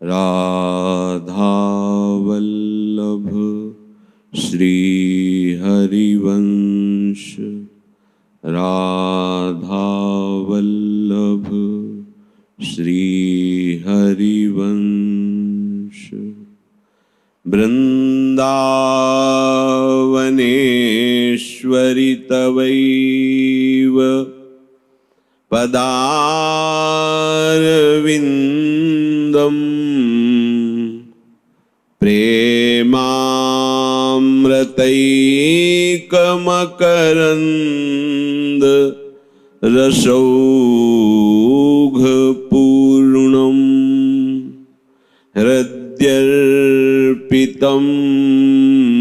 राधा वल्लभ श्री हरिवंश, राधा वल्लभ श्री हरिवंश। वृन्दावनेश्वरि तवैव पदारविन्दम् प्रेमामृतैकमकरन्द रसौघपूर्णम् हृद्यर्पितं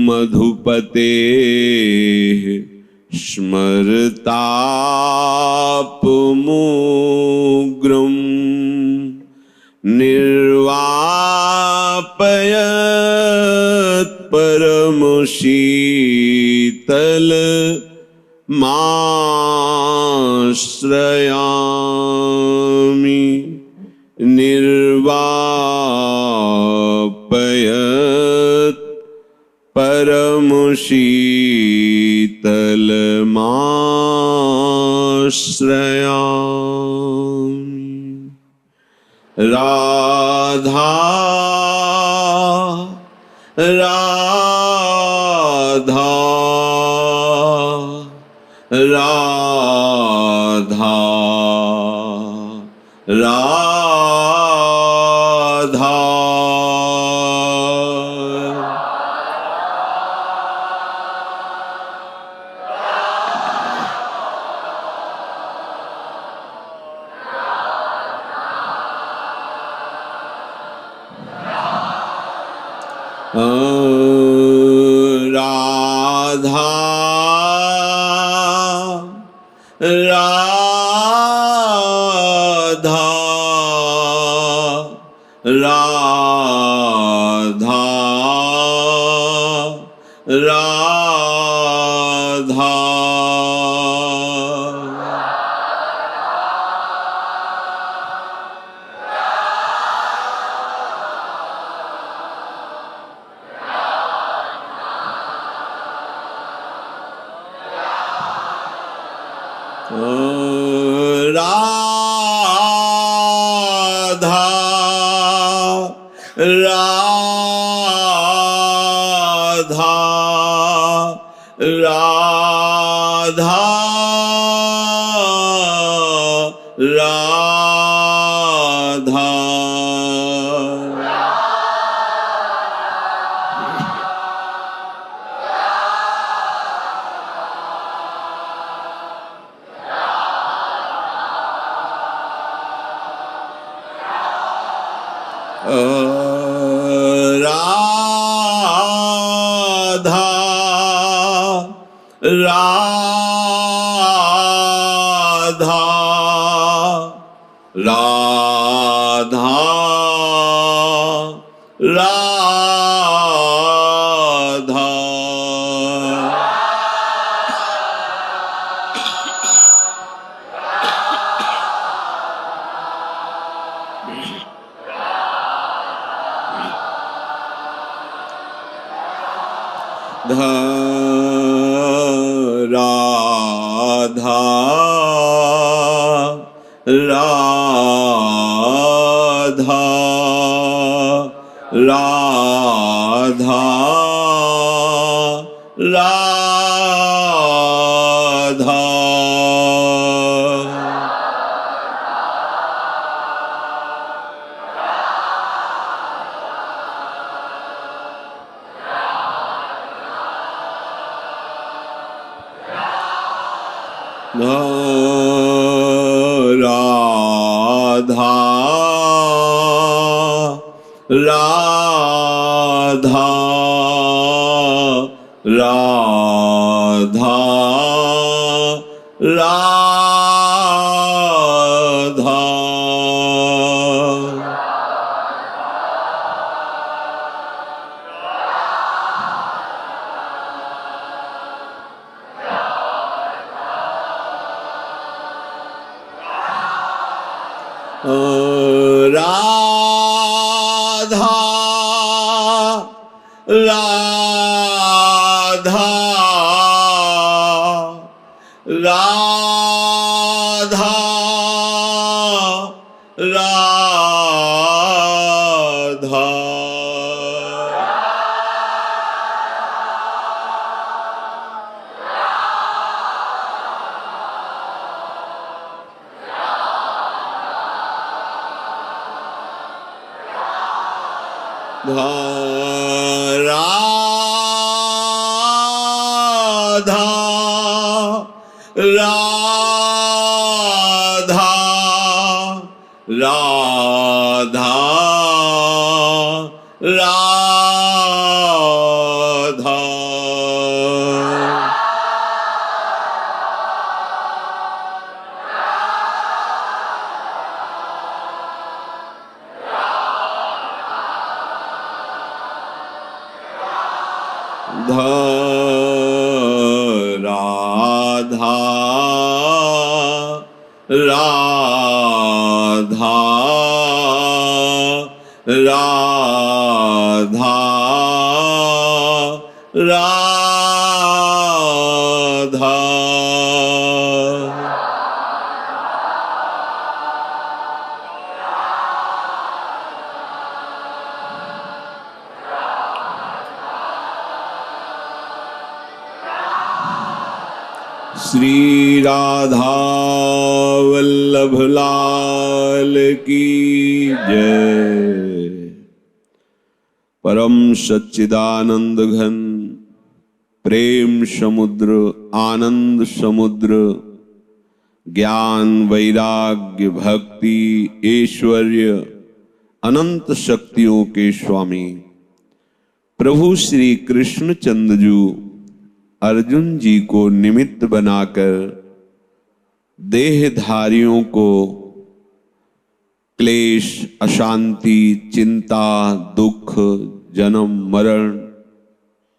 मधुपतेः स्मरतापमुग्रं निर्वापयत् परमशीतलमाश्रयामि। निर्वापयत् परमशीतलमाश्रयामि। राधा राधा राधा राधा। राधा राधा राधा राधा। राधा राधा राधा राधा। राधा राधा राधा राधा। राधा राधा राधा राधा। राधा राधा राधा राधा। राधा राधा राधा राधा राधा राधा राधा राधा राधा राधा राधा राधा श्री राधा वल्लभ लाल की जय। परम सच्चिदानंद घन प्रेम समुद्र आनंद समुद्र ज्ञान वैराग्य भक्ति ऐश्वर्य अनंत शक्तियों के स्वामी प्रभु श्री कृष्णचंद्र जी अर्जुन जी को निमित्त बनाकर देहधारियों को क्लेश अशांति चिंता दुख जन्म मरण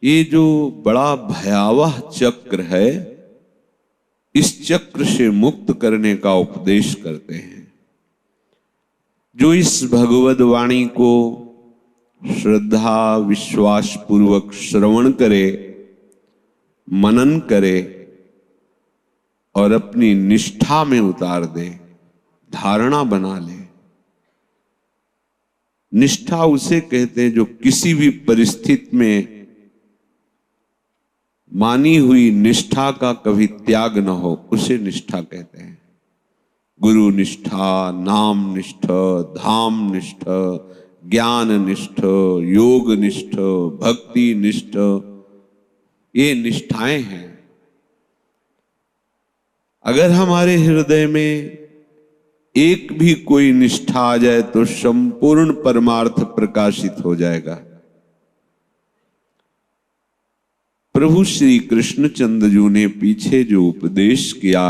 ये जो बड़ा भयावह चक्र है इस चक्र से मुक्त करने का उपदेश करते हैं। जो इस भगवद वाणी को श्रद्धा विश्वास पूर्वक श्रवण करे मनन करे और अपनी निष्ठा में उतार दे धारणा बना ले। निष्ठा उसे कहते हैं जो किसी भी परिस्थिति में मानी हुई निष्ठा का कभी त्याग न हो उसे निष्ठा कहते हैं। गुरु निष्ठा नाम निष्ठ धाम निष्ठ ज्ञान निष्ठ योग निष्ठ भक्ति निष्ठ ये निष्ठाएं हैं। अगर हमारे हृदय में एक भी कोई निष्ठा आ जाए तो संपूर्ण परमार्थ प्रकाशित हो जाएगा। प्रभु श्री कृष्णचंद्र जी ने पीछे जो उपदेश किया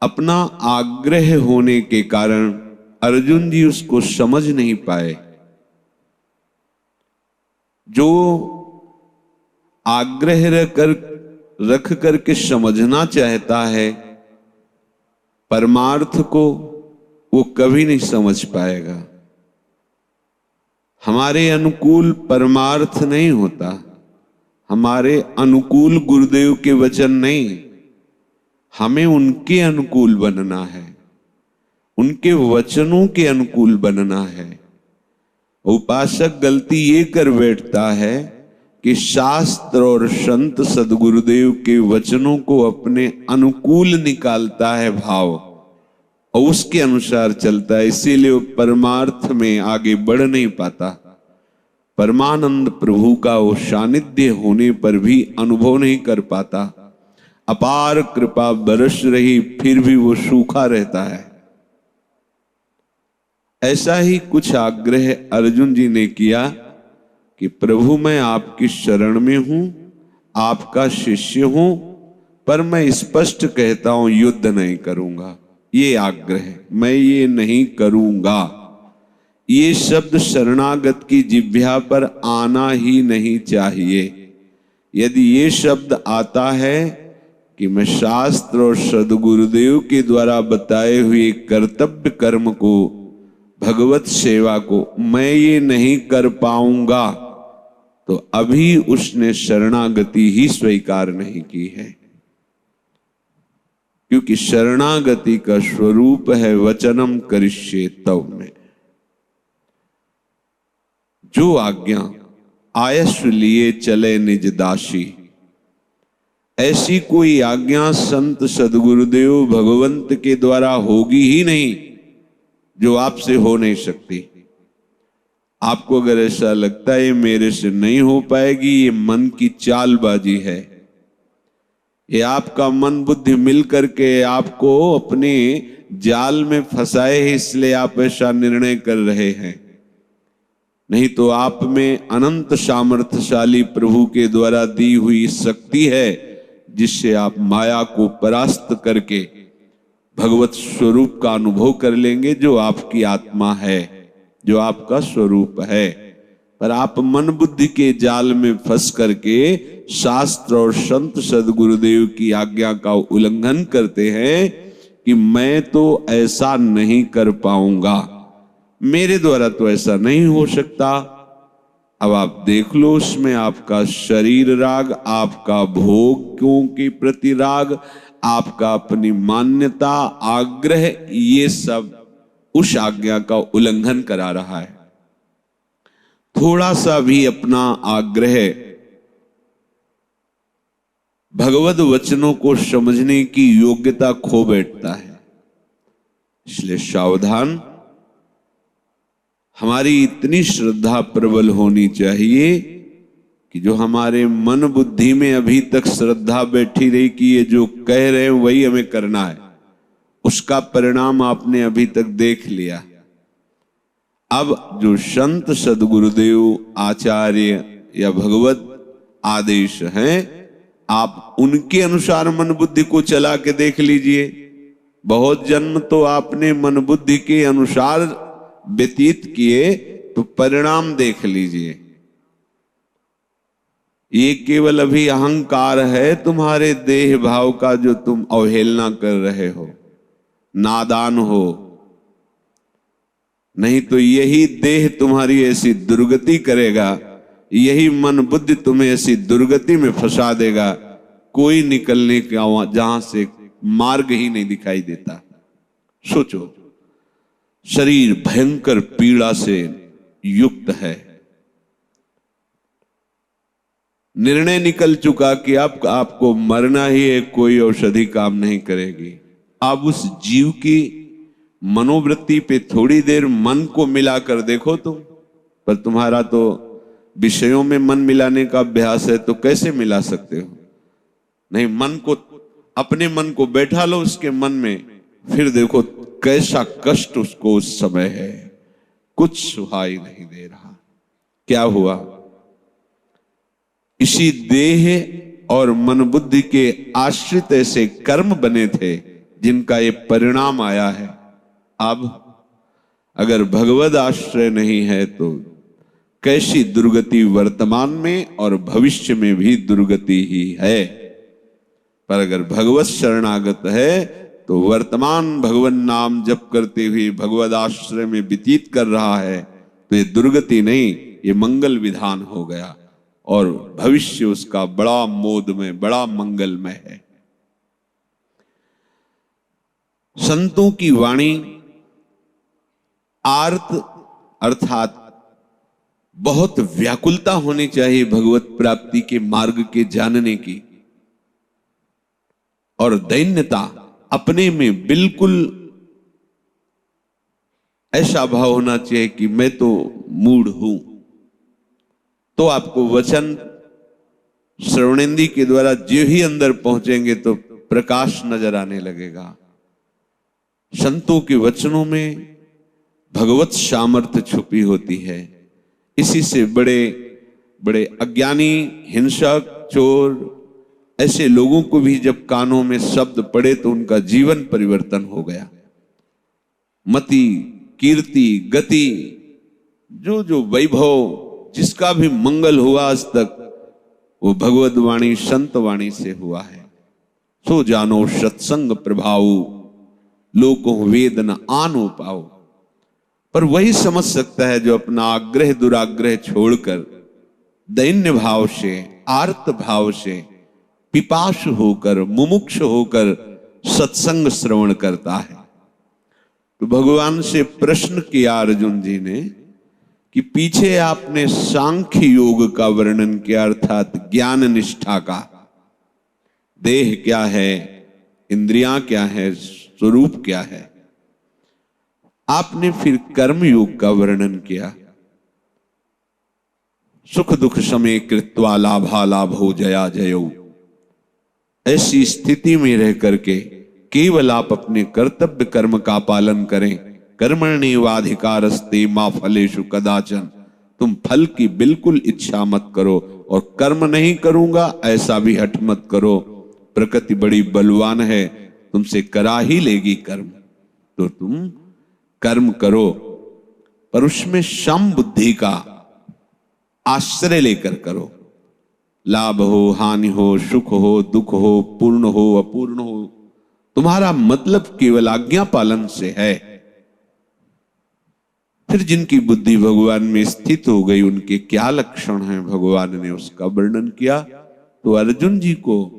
अपना आग्रह होने के कारण अर्जुन जी उसको समझ नहीं पाए। जो आग्रह रख करके समझना चाहता है परमार्थ को वो कभी नहीं समझ पाएगा। हमारे अनुकूल परमार्थ नहीं होता, हमारे अनुकूल गुरुदेव के वचन नहीं, हमें उनके अनुकूल बनना है, उनके वचनों के अनुकूल बनना है। उपासक गलती ये कर बैठता है कि शास्त्र और संत सदगुरुदेव के वचनों को अपने अनुकूल निकालता है भाव और उसके अनुसार चलता है, इसीलिए वो परमार्थ में आगे बढ़ नहीं पाता। परमानंद प्रभु का वो सानिध्य होने पर भी अनुभव नहीं कर पाता। अपार कृपा बरस रही फिर भी वो सूखा रहता है। ऐसा ही कुछ आग्रह अर्जुन जी ने किया कि प्रभु मैं आपकी शरण में हूं, आपका शिष्य हूं, पर मैं स्पष्ट कहता हूं युद्ध नहीं करूंगा। ये आग्रह मैं ये नहीं करूंगा, ये शब्द शरणागत की जिह्वा पर आना ही नहीं चाहिए। यदि ये शब्द आता है कि मैं शास्त्र और सदगुरुदेव के द्वारा बताए हुए कर्तव्य कर्म को भगवत सेवा को मैं ये नहीं कर पाऊंगा, तो अभी उसने शरणागति ही स्वीकार नहीं की है। क्योंकि शरणागति का स्वरूप है वचनम करिष्ये तव में। जो आज्ञा आयस लिए चले निज दासी, ऐसी कोई आज्ञा संत सदगुरुदेव भगवंत के द्वारा होगी ही नहीं जो आपसे हो नहीं सकती। आपको अगर ऐसा लगता है मेरे से नहीं हो पाएगी, ये मन की चालबाजी है। ये आपका मन बुद्धि मिल करके आपको अपने जाल में फंसाए, इसलिए आप ऐसा निर्णय कर रहे हैं। नहीं तो आप में अनंत सामर्थ्यशाली प्रभु के द्वारा दी हुई शक्ति है, जिससे आप माया को परास्त करके भगवत स्वरूप का अनुभव कर लेंगे, जो आपकी आत्मा है, जो आपका स्वरूप है। पर आप मन बुद्धि के जाल में फंस करके शास्त्र और संत सदगुरुदेव की आज्ञा का उल्लंघन करते हैं कि मैं तो ऐसा नहीं कर पाऊंगा, मेरे द्वारा तो ऐसा नहीं हो सकता। अब आप देख लो, उसमें आपका शरीर राग, आपका भोगों के प्रति राग, आपका अपनी मान्यता, आग्रह, ये सब उस आज्ञा का उल्लंघन करा रहा है। थोड़ा सा भी अपना आग्रह भगवत वचनों को समझने की योग्यता खो बैठता है। इसलिए सावधान। हमारी इतनी श्रद्धा प्रबल होनी चाहिए कि जो हमारे मन बुद्धि में अभी तक श्रद्धा बैठी रही कि ये जो कह रहे हैं वही हमें करना है, उसका परिणाम आपने अभी तक देख लिया। अब जो संत सदगुरुदेव आचार्य या भगवत आदेश हैं, आप उनके अनुसार मन बुद्धि को चला के देख लीजिए। बहुत जन्म तो आपने मन बुद्धि के अनुसार व्यतीत किए, तो परिणाम देख लीजिए। ये केवल अभी अहंकार है तुम्हारे देह भाव का, जो तुम अवहेलना कर रहे हो, नादान हो। नहीं तो यही देह तुम्हारी ऐसी दुर्गति करेगा, यही मन बुद्धि तुम्हें ऐसी दुर्गति में फंसा देगा, कोई निकलने का जहां से मार्ग ही नहीं दिखाई देता। सोचो, शरीर भयंकर पीड़ा से युक्त है, निर्णय निकल चुका कि आपको मरना ही है, कोई औषधि काम नहीं करेगी। आप उस जीव की मनोवृत्ति पे थोड़ी देर मन को मिलाकर देखो तुम। पर तुम्हारा तो विषयों में मन मिलाने का अभ्यास है, तो कैसे मिला सकते हो? नहीं, मन को, अपने मन को बैठा लो उसके मन में, फिर देखो कैसा कष्ट उसको उस समय है, कुछ सुहाई नहीं दे रहा। क्या हुआ? इसी देह और मन बुद्धि के आश्रित ऐसे कर्म बने थे जिनका ये परिणाम आया है। अब अगर भगवद आश्रय नहीं है तो कैसी दुर्गति वर्तमान में और भविष्य में भी दुर्गति ही है। पर अगर भगवत शरणागत है तो वर्तमान भगवान नाम जप करते हुए भगवद आश्रय में व्यतीत कर रहा है, तो ये दुर्गति नहीं, ये मंगल विधान हो गया और भविष्य उसका बड़ा मोदमय, बड़ा मंगलमय है। संतों की वाणी आर्त अर्थात बहुत व्याकुलता होनी चाहिए भगवत प्राप्ति के मार्ग के जानने की, और दैन्यता, अपने में बिल्कुल ऐसा भाव होना चाहिए कि मैं तो मूढ़ हूं। तो आपको वचन श्रवणेंद्री के द्वारा जो ही अंदर पहुंचेंगे तो प्रकाश नजर आने लगेगा। संतों के वचनों में भगवत सामर्थ्य छुपी होती है। इसी से बड़े बड़े अज्ञानी, हिंसक, चोर, ऐसे लोगों को भी जब कानों में शब्द पड़े तो उनका जीवन परिवर्तन हो गया। मति, कीर्ति, गति, जो जो वैभव, जिसका भी मंगल हुआ आज तक, वो भगवद वाणी, संत वाणी से हुआ है। सो जानो सत्संग प्रभाव, लोको वेद न आनो पाओ। पर वही समझ सकता है जो अपना आग्रह दुराग्रह छोड़कर दैन्य भाव से, आर्त भाव से, पिपासु होकर, मुमुक्ष होकर सत्संग श्रवण करता है। तो भगवान से प्रश्न किया अर्जुन जी ने कि पीछे आपने सांख्य योग का वर्णन किया, अर्थात ज्ञान निष्ठा का, देह क्या है, इंद्रियां क्या है, स्वरूप क्या है। आपने फिर कर्म योग का वर्णन किया, सुख दुख समय कृत्वा लाभा लाभो जया जयो। ऐसी स्थिति में रह करके केवल आप अपने कर्तव्य कर्म का पालन करें। कर्मण्येवाधिकारस्ते मा फलेषु कदाचन। तुम फल की बिल्कुल इच्छा मत करो और कर्म नहीं करूंगा ऐसा भी हठ मत करो। प्रकृति बड़ी बलवान है, तुमसे करा ही लेगी कर्म, तो तुम कर्म करो, पर उसमें सम बुद्धि का आश्रय लेकर करो। लाभ हो, हानि हो, सुख हो, दुख हो, पूर्ण हो, अपूर्ण हो, तुम्हारा मतलब केवल आज्ञा पालन से है। फिर जिनकी बुद्धि भगवान में स्थित हो गई उनके क्या लक्षण हैं, भगवान ने उसका वर्णन किया। तो अर्जुन जी को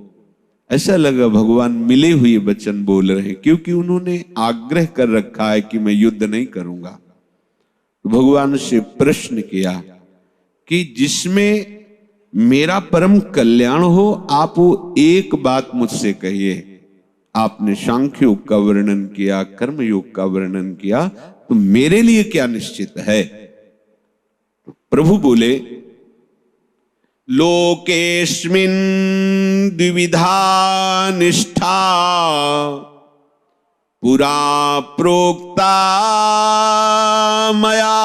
ऐसा लगा भगवान मिले हुए वचन बोल रहे हैं, क्योंकि उन्होंने आग्रह कर रखा है कि मैं युद्ध नहीं करूंगा। तो भगवान से प्रश्न किया कि जिसमें मेरा परम कल्याण हो, आप वो एक बात मुझसे कहिए। आपने सांख्य योग का वर्णन किया, कर्म योग का वर्णन किया, तो मेरे लिए क्या निश्चित है। प्रभु बोले, लोकेस्मिन् द्विविधा निष्ठा पुरा प्रोक्ता मया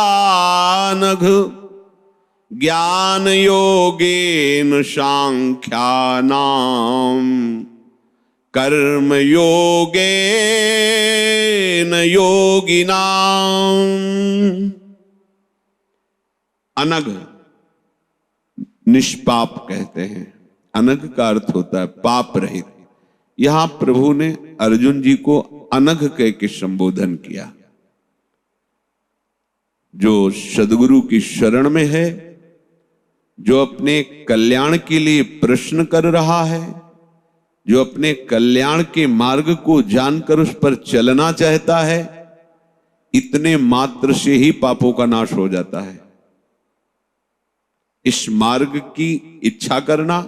नघ। ज्ञान योगेन सांख्यानाम कर्म योगेन योगिनाम। अनघ निष्पाप कहते हैं। अनघ का अर्थ होता है पाप रहित। यहां प्रभु ने अर्जुन जी को अनघ कह के संबोधन किया। जो सद्गुरु की शरण में है, जो अपने कल्याण के लिए प्रश्न कर रहा है, जो अपने कल्याण के मार्ग को जानकर उस पर चलना चाहता है, इतने मात्र से ही पापों का नाश हो जाता है। इस मार्ग की इच्छा करना,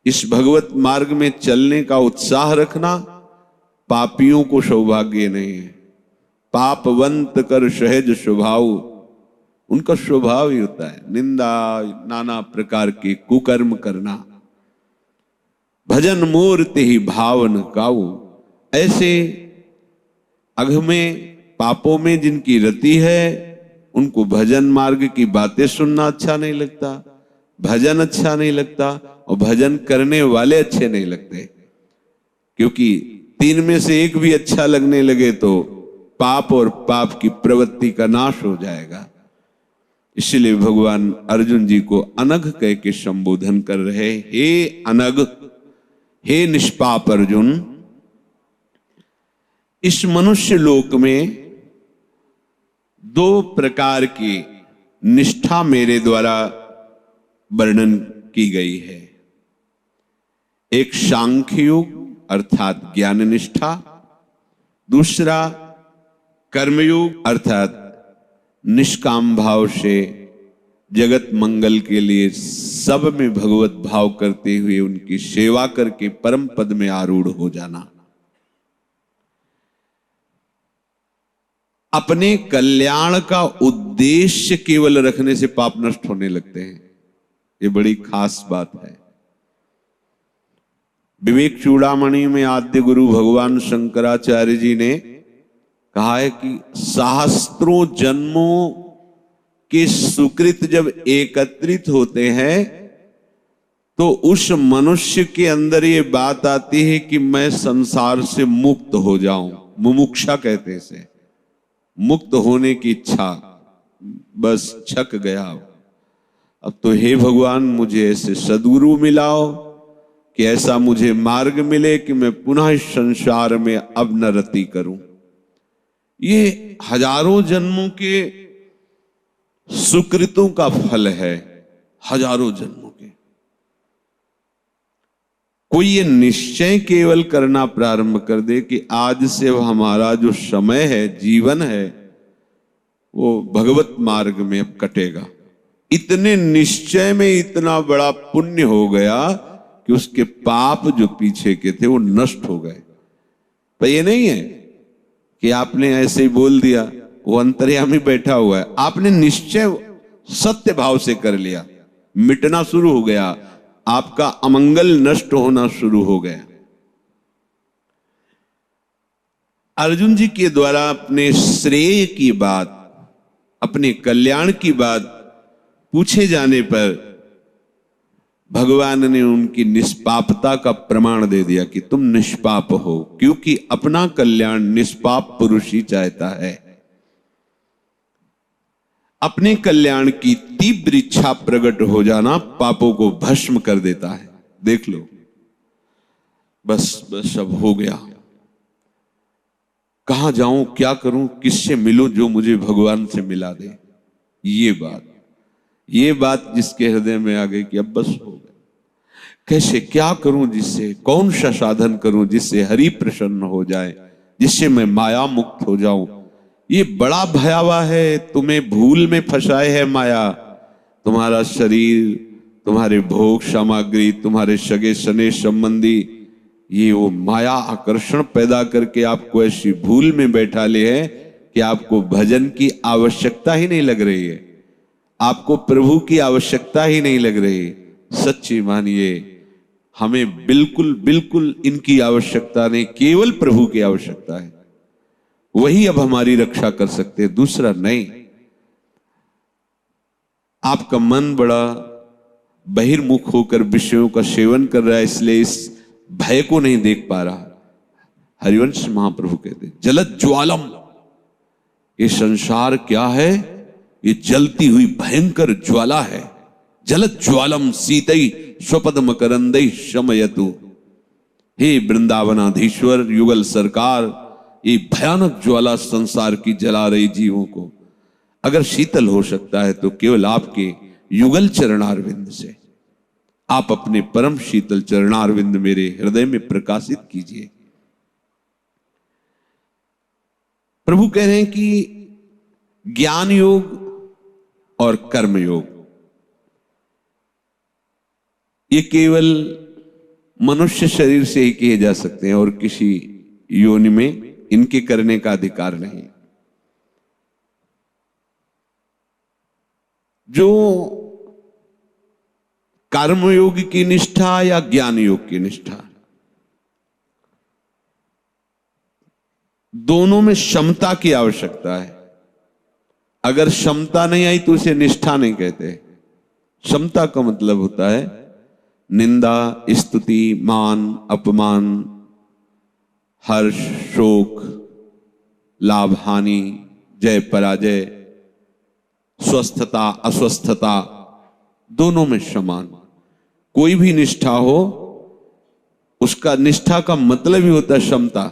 इस भगवत मार्ग में चलने का उत्साह रखना पापियों को सौभाग्य नहीं है। पापवंत कर सहज स्वभाव, उनका स्वभाव ही होता है निंदा, नाना प्रकार के कुकर्म करना। भजन मूर्ति ही भावन काऊ। ऐसे अघमे पापों में जिनकी रति है, उनको भजन मार्ग की बातें सुनना अच्छा नहीं लगता, भजन अच्छा नहीं लगता, और भजन करने वाले अच्छे नहीं लगते। क्योंकि तीन में से एक भी अच्छा लगने लगे तो पाप और पाप की प्रवृत्ति का नाश हो जाएगा। इसलिए भगवान अर्जुन जी को अनघ कह के संबोधन कर रहे, हे अनघ, हे निष्पाप अर्जुन, इस मनुष्य लोक में दो प्रकार की निष्ठा मेरे द्वारा वर्णन की गई है। एक सांख्य योग अर्थात ज्ञान निष्ठा, दूसरा कर्मयोग अर्थात निष्काम भाव से जगत मंगल के लिए सब में भगवत भाव करते हुए उनकी सेवा करके परम पद में आरूढ़ हो जाना। अपने कल्याण का उद्देश्य केवल रखने से पाप नष्ट होने लगते हैं। ये बड़ी खास बात है। विवेक चूड़ामणि में आद्य गुरु भगवान शंकराचार्य जी ने कहा है कि सहस्त्रों जन्मों के सुकृत जब एकत्रित होते हैं तो उस मनुष्य के अंदर ये बात आती है कि मैं संसार से मुक्त हो जाऊं। मुमुक्षा कहते हैं इसे, मुक्त होने की इच्छा, बस छक गया। अब तो हे भगवान मुझे ऐसे सद्गुरु मिलाओ कि ऐसा मुझे मार्ग मिले कि मैं पुनः इस संसार में अब न रति करूं। ये हजारों जन्मों के सुकृतों का फल है, हजारों जन्मों के। कोई ये निश्चय केवल करना प्रारंभ कर दे कि आज से हमारा जो समय है, जीवन है, वो भगवत मार्ग में अब कटेगा। इतने निश्चय में इतना बड़ा पुण्य हो गया कि उसके पाप जो पीछे के थे वो नष्ट हो गए। पर ये नहीं है कि आपने ऐसे ही बोल दिया, वो अंतर्यामी बैठा हुआ है, आपने निश्चय सत्य भाव से कर लिया, मिटना शुरू हो गया, आपका अमंगल नष्ट होना शुरू हो गया। अर्जुन जी के द्वारा अपने श्रेय की बात, अपने कल्याण की बात पूछे जाने पर भगवान ने उनकी निष्पापता का प्रमाण दे दिया कि तुम निष्पाप हो, क्योंकि अपना कल्याण निष्पाप पुरुष ही चाहता है। अपने कल्याण की तीव्र इच्छा प्रकट हो जाना पापों को भस्म कर देता है। देख लो, बस अब हो गया, कहां जाऊं, क्या करूं, किससे मिलूं जो मुझे भगवान से मिला दे। ये बात जिसके हृदय में आ गई कि अब बस हो गया, कैसे क्या करूं, जिससे कौन सा साधन करूं जिससे हरि प्रसन्न हो जाए, जिससे मैं माया मुक्त हो जाऊं। ये बड़ा भयावह है, तुम्हें भूल में फंसाए है माया। तुम्हारा शरीर, तुम्हारे भोग सामग्री, तुम्हारे सगे सने संबंधी, ये वो माया आकर्षण पैदा करके आपको ऐसी भूल में बैठा ले है कि आपको भजन की आवश्यकता ही नहीं लग रही है, आपको प्रभु की आवश्यकता ही नहीं लग रही। सच्ची मानिए, हमें बिल्कुल इनकी आवश्यकता नहीं, केवल प्रभु की आवश्यकता है। वही अब हमारी रक्षा कर सकते हैं, दूसरा नहीं। आपका मन बड़ा बहिर्मुख होकर विषयों का सेवन कर रहा है, इसलिए इस भय को नहीं देख पा रहा। हरिवंश महाप्रभु कहते जलद ज्वालम, ये संसार क्या है, ये जलती हुई भयंकर ज्वाला है। जलद ज्वालम सीतई स्वपद मकरंदई शमयतु। हे वृंदावनाधीश्वर युगल सरकार, ये भयानक ज्वाला संसार की जला रही जीवों को अगर शीतल हो सकता है तो केवल आपके युगल चरणारविंद से। आप अपने परम शीतल चरणारविंद मेरे हृदय में प्रकाशित कीजिए। प्रभु कह रहे हैं कि ज्ञान योग और कर्म योग ये केवल मनुष्य शरीर से ही किए जा सकते हैं और किसी योनि में इनके करने का अधिकार नहीं। जो कर्मयोग की निष्ठा या ज्ञान योग की निष्ठा, दोनों में क्षमता की आवश्यकता है। अगर क्षमता नहीं आई तो उसे निष्ठा नहीं कहते। क्षमता का मतलब होता है निंदा, स्तुति, मान, अपमान, हर्ष, शोक, लाभ, हानि, जय पराजय, स्वस्थता, अस्वस्थता, दोनों में समान। कोई भी निष्ठा हो, उसका निष्ठा का मतलब ही होता है क्षमता।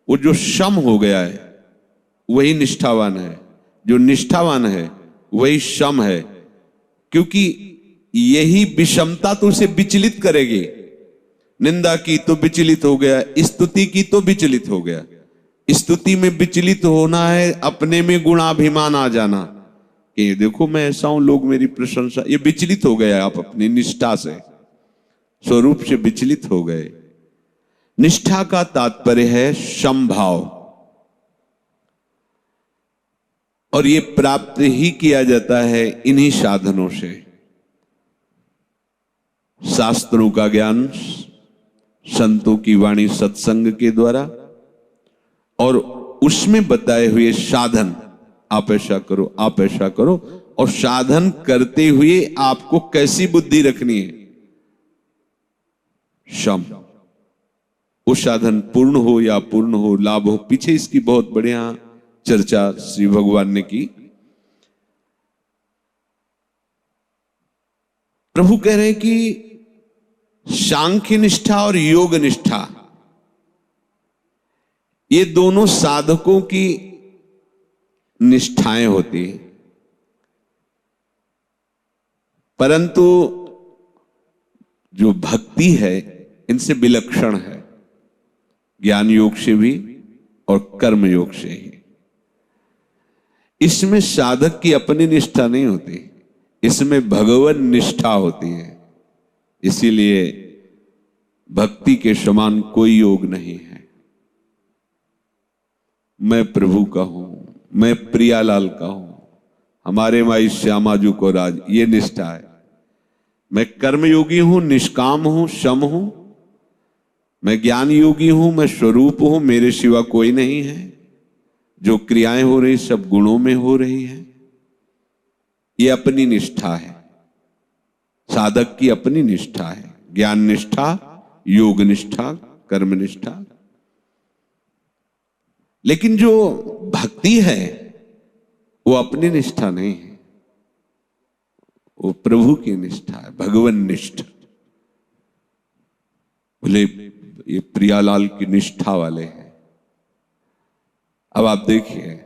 वो जो सम हो गया है वही निष्ठावान है, जो निष्ठावान है वही सम है, क्योंकि यही विषमता तो उसे विचलित करेगी। निंदा की तो विचलित हो गया, स्तुति की तो विचलित हो गया। स्तुति में विचलित होना है अपने में गुणाभिमान आ जाना कि देखो मैं ऐसा हूं, लोग मेरी प्रशंसा, ये विचलित हो गया। आप अपनी निष्ठा से, स्वरूप से विचलित हो गए। निष्ठा का तात्पर्य है समभाव, और ये प्राप्त ही किया जाता है इन्हीं साधनों से। शास्त्रों का ज्ञान, संतों की वाणी, सत्संग के द्वारा, और उसमें बताए हुए साधन, आप ऐसा करो, आप ऐसा करो, और साधन करते हुए आपको कैसी बुद्धि रखनी है, सम। वो साधन पूर्ण हो या पूर्ण हो, लाभ हो, पीछे इसकी बहुत बढ़िया चर्चा श्री भगवान ने की। प्रभु कह रहे हैं कि सांख्य निष्ठा और योग निष्ठा, ये दोनों साधकों की निष्ठाएं होती हैं, परंतु जो भक्ति है इनसे विलक्षण है, ज्ञान योग से भी और कर्म योग से ही। इसमें साधक की अपनी निष्ठा नहीं होती, इसमें भगवत निष्ठा होती है। इसीलिए भक्ति के समान कोई योग नहीं है। मैं प्रभु का हूं, मैं प्रियालाल का हूं, हमारे माई श्यामाजू को राज, ये निष्ठा है। मैं कर्मयोगी हूं, निष्काम हूं, सम हूं, मैं ज्ञान योगी हूं, मैं स्वरूप हूं, मेरे सिवा कोई नहीं है, जो क्रियाएं हो रही सब गुणों में हो रही है। ये अपनी निष्ठा है, साधक की अपनी निष्ठा है, ज्ञान निष्ठा, योग निष्ठा, कर्म निष्ठा। लेकिन जो भक्ति है वो अपनी निष्ठा नहीं है, वो प्रभु की निष्ठा है, भगवान निष्ठा। बोले ये प्रियालाल की निष्ठा वाले हैं। अब आप देखिए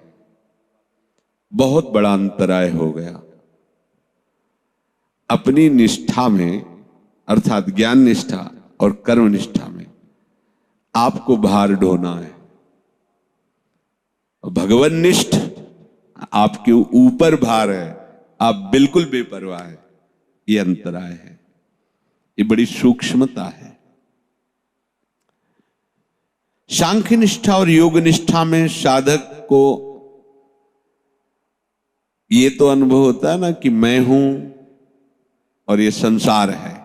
बहुत बड़ा अंतराय हो गया। अपनी निष्ठा में अर्थात ज्ञान निष्ठा और कर्म निष्ठा में आपको भार ढोना है, भगवान निष्ठ आपके ऊपर भार है, आप बिल्कुल बेपरवाह है। ये अंतराय है, ये बड़ी सूक्ष्मता है। सांख्य निष्ठा और योग निष्ठा में साधक को ये तो अनुभव होता है ना कि मैं हूं और ये संसार है।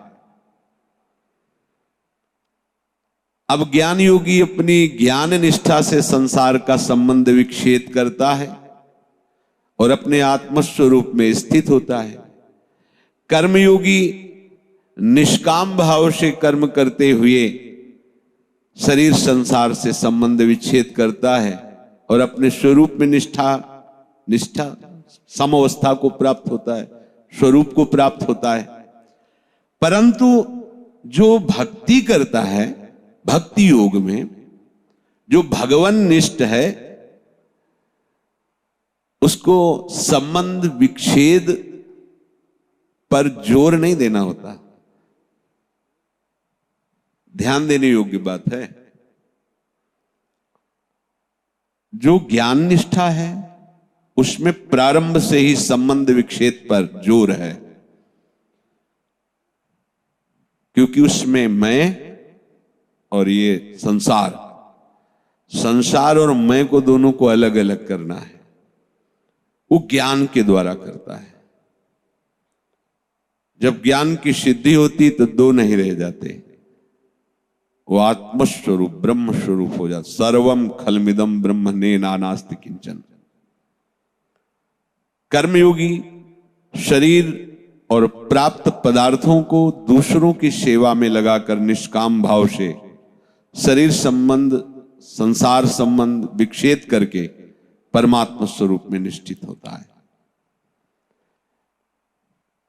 अब ज्ञान योगी अपनी ज्ञान निष्ठा से संसार का संबंध विच्छेद करता है और अपने आत्मस्वरूप में स्थित होता है। कर्मयोगी निष्काम भाव से कर्म करते हुए शरीर संसार से संबंध विच्छेद करता है और अपने स्वरूप में निष्ठा समअवस्था को प्राप्त होता है, स्वरूप को प्राप्त होता है। परंतु जो भक्ति करता है, भक्ति योग में जो भगवान निष्ठ है, उसको संबंध विच्छेद पर जोर नहीं देना होता। ध्यान देने योग्य बात है। जो ज्ञान निष्ठा है उसमें प्रारंभ से ही संबंध विच्छेद पर जोर है, क्योंकि उसमें मैं और ये संसार और मैं को दोनों को अलग अलग करना है। वो ज्ञान के द्वारा करता है। जब ज्ञान की सिद्धि होती तो दो नहीं रह जाते, वो आत्मस्वरूप ब्रह्म स्वरूप हो जाता। सर्वम खलमिदम ब्रह्मणे नानास्ति किंचन। कर्मयोगी शरीर और प्राप्त पदार्थों को दूसरों की सेवा में लगाकर निष्काम भाव से शरीर संबंध संसार संबंध विच्छेद करके परमात्मा स्वरूप में निश्चित होता है।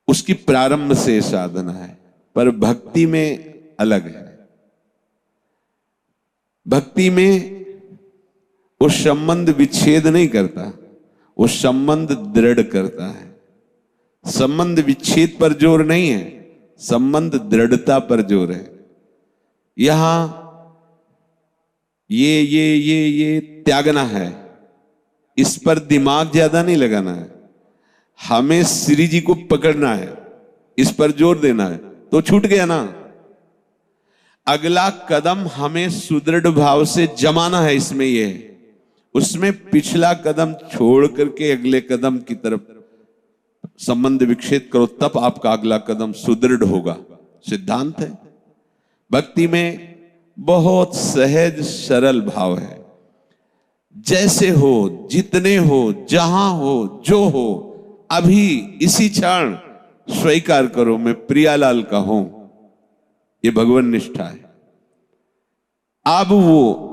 उसकी प्रारंभ से साधना है। पर भक्ति में अलग है। भक्ति में वो संबंध विच्छेद नहीं करता, वो संबंध दृढ़ करता है। संबंध विच्छेद पर जोर नहीं है, संबंध दृढ़ता पर जोर है। यहां ये त्यागना है, इस पर दिमाग ज्यादा नहीं लगाना है। हमें श्री जी को पकड़ना है, इस पर जोर देना है, तो छूट गया ना। अगला कदम हमें सुदृढ़ भाव से जमाना है इसमें, ये उसमें पिछला कदम छोड़ करके अगले कदम की तरफ संबंध विक्षेप करो, तब आपका अगला कदम सुदृढ़ होगा। सिद्धांत है। भक्ति में बहुत सहज सरल भाव है। जैसे हो, जितने हो, जहां हो, जो हो, अभी इसी क्षण स्वीकार करो मैं प्रियालाल का हूं। ये भगवान निष्ठा है। अब वो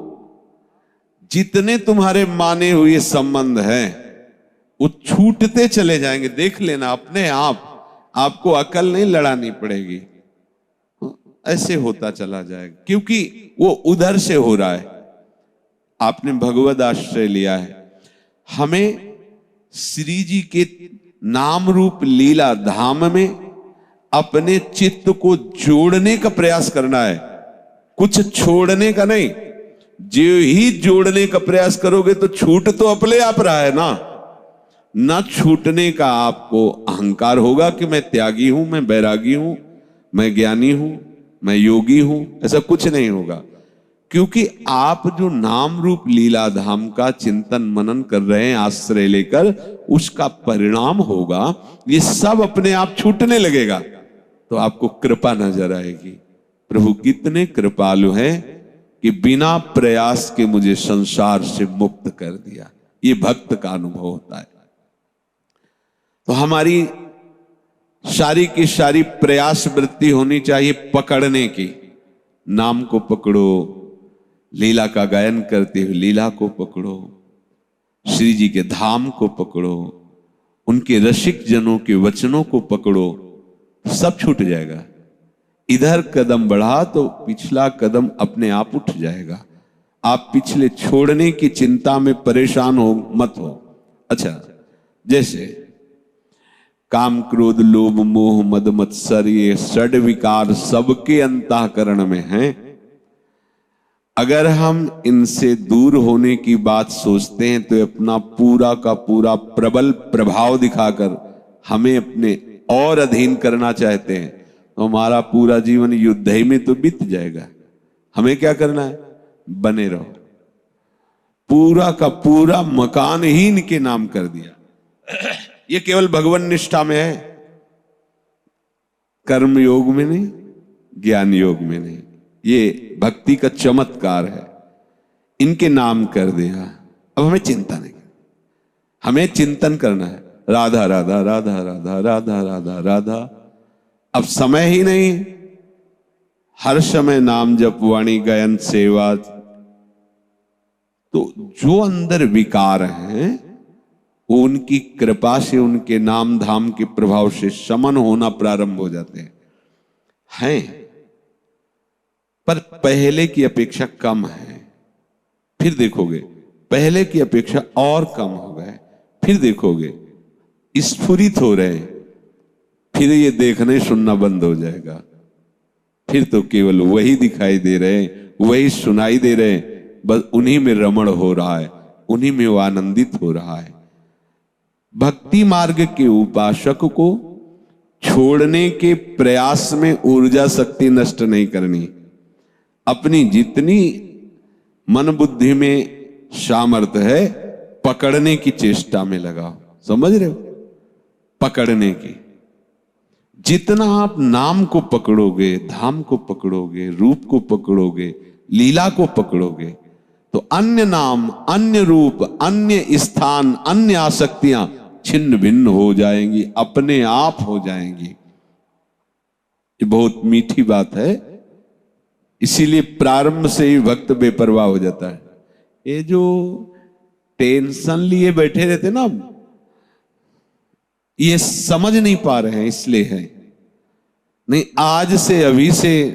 जितने तुम्हारे माने हुए संबंध हैं वो छूटते चले जाएंगे। देख लेना अपने आप, आपको अकल नहीं लड़ानी पड़ेगी, ऐसे होता चला जाएगा, क्योंकि वो उधर से हो रहा है। आपने भगवद आश्रय लिया है। हमें श्री जी के नाम रूप लीला धाम में अपने चित्त को जोड़ने का प्रयास करना है, कुछ छोड़ने का नहीं। जो ही जोड़ने का प्रयास करोगे तो छूट तो अपने आप रहा है ना छूटने का आपको अहंकार होगा कि मैं त्यागी हूं, मैं बैरागी हूं, मैं ज्ञानी हूं, मैं योगी हूं, ऐसा कुछ नहीं होगा। क्योंकि आप जो नाम रूप लीला धाम का चिंतन मनन कर रहे हैं आश्रय लेकर, उसका परिणाम होगा ये सब अपने आप छूटने लगेगा, तो आपको कृपा नजर आएगी। प्रभु कितने कृपालु हैं कि बिना प्रयास के मुझे संसार से मुक्त कर दिया। ये भक्त का अनुभव होता है। तो हमारी सारी की सारी प्रयास वृत्ति होनी चाहिए पकड़ने की। नाम को पकड़ो, लीला का गायन करते हुए लीला को पकड़ो, श्री जी के धाम को पकड़ो, उनके रसिक जनों के वचनों को पकड़ो, सब छूट जाएगा। इधर कदम बढ़ा तो पिछला कदम अपने आप उठ जाएगा। आप पिछले छोड़ने की चिंता में परेशान हो मत हो। अच्छा, जैसे काम क्रोध लोभ मोह मद मत्सर ये षड विकार सबके अंतःकरण में हैं। अगर हम इनसे दूर होने की बात सोचते हैं तो अपना पूरा का पूरा प्रबल प्रभाव दिखाकर हमें अपने और अधीन करना चाहते हैं, तो हमारा पूरा जीवन युद्ध ही में तो बीत जाएगा। हमें क्या करना है? बने रहो। पूरा का पूरा मकान ही इनके नाम कर दिया। ये केवल भगवान निष्ठा में है, कर्म योग में नहीं, ज्ञान योग में नहीं। ये भक्ति का चमत्कार है। इनके नाम कर दिया, अब हमें चिंता नहीं, हमें चिंतन करना है। राधा राधा राधा राधा राधा राधा राधा। अब समय ही नहीं, हर समय नाम जप वाणी गायन सेवा। तो जो अंदर विकार हैं वो उनकी कृपा से, उनके नाम धाम के प्रभाव से शमन होना प्रारंभ हो जाते हैं, पर पहले की अपेक्षा कम है। फिर देखोगे पहले की अपेक्षा और कम हो गए, फिर देखोगे स्फुरित हो रहे हैं। फिर ये देखने सुनना बंद हो जाएगा, फिर तो केवल वही दिखाई दे रहे हैं, वही सुनाई दे रहे हैं, बस उन्हीं में रमण हो रहा है, उन्हीं में वो आनंदित हो रहा है। भक्ति मार्ग के उपासक को छोड़ने के प्रयास में ऊर्जा शक्ति नष्ट नहीं करनी। अपनी जितनी मन बुद्धि में सामर्थ्य है पकड़ने की चेष्टा में लगाओ। समझ रहे हो? पकड़ने की। जितना आप नाम को पकड़ोगे, धाम को पकड़ोगे, रूप को पकड़ोगे, लीला को पकड़ोगे, तो अन्य नाम, अन्य रूप, अन्य स्थान, अन्य आसक्तियां छिन्न भिन्न हो जाएंगी, अपने आप हो जाएंगी। ये बहुत मीठी बात है। इसीलिए प्रारंभ से ही भक्त बेपरवाह हो जाता है। ये जो टेंशन लिए बैठे रहते ना, ये समझ नहीं पा रहे हैं, इसलिए है। नहीं, आज से, अभी से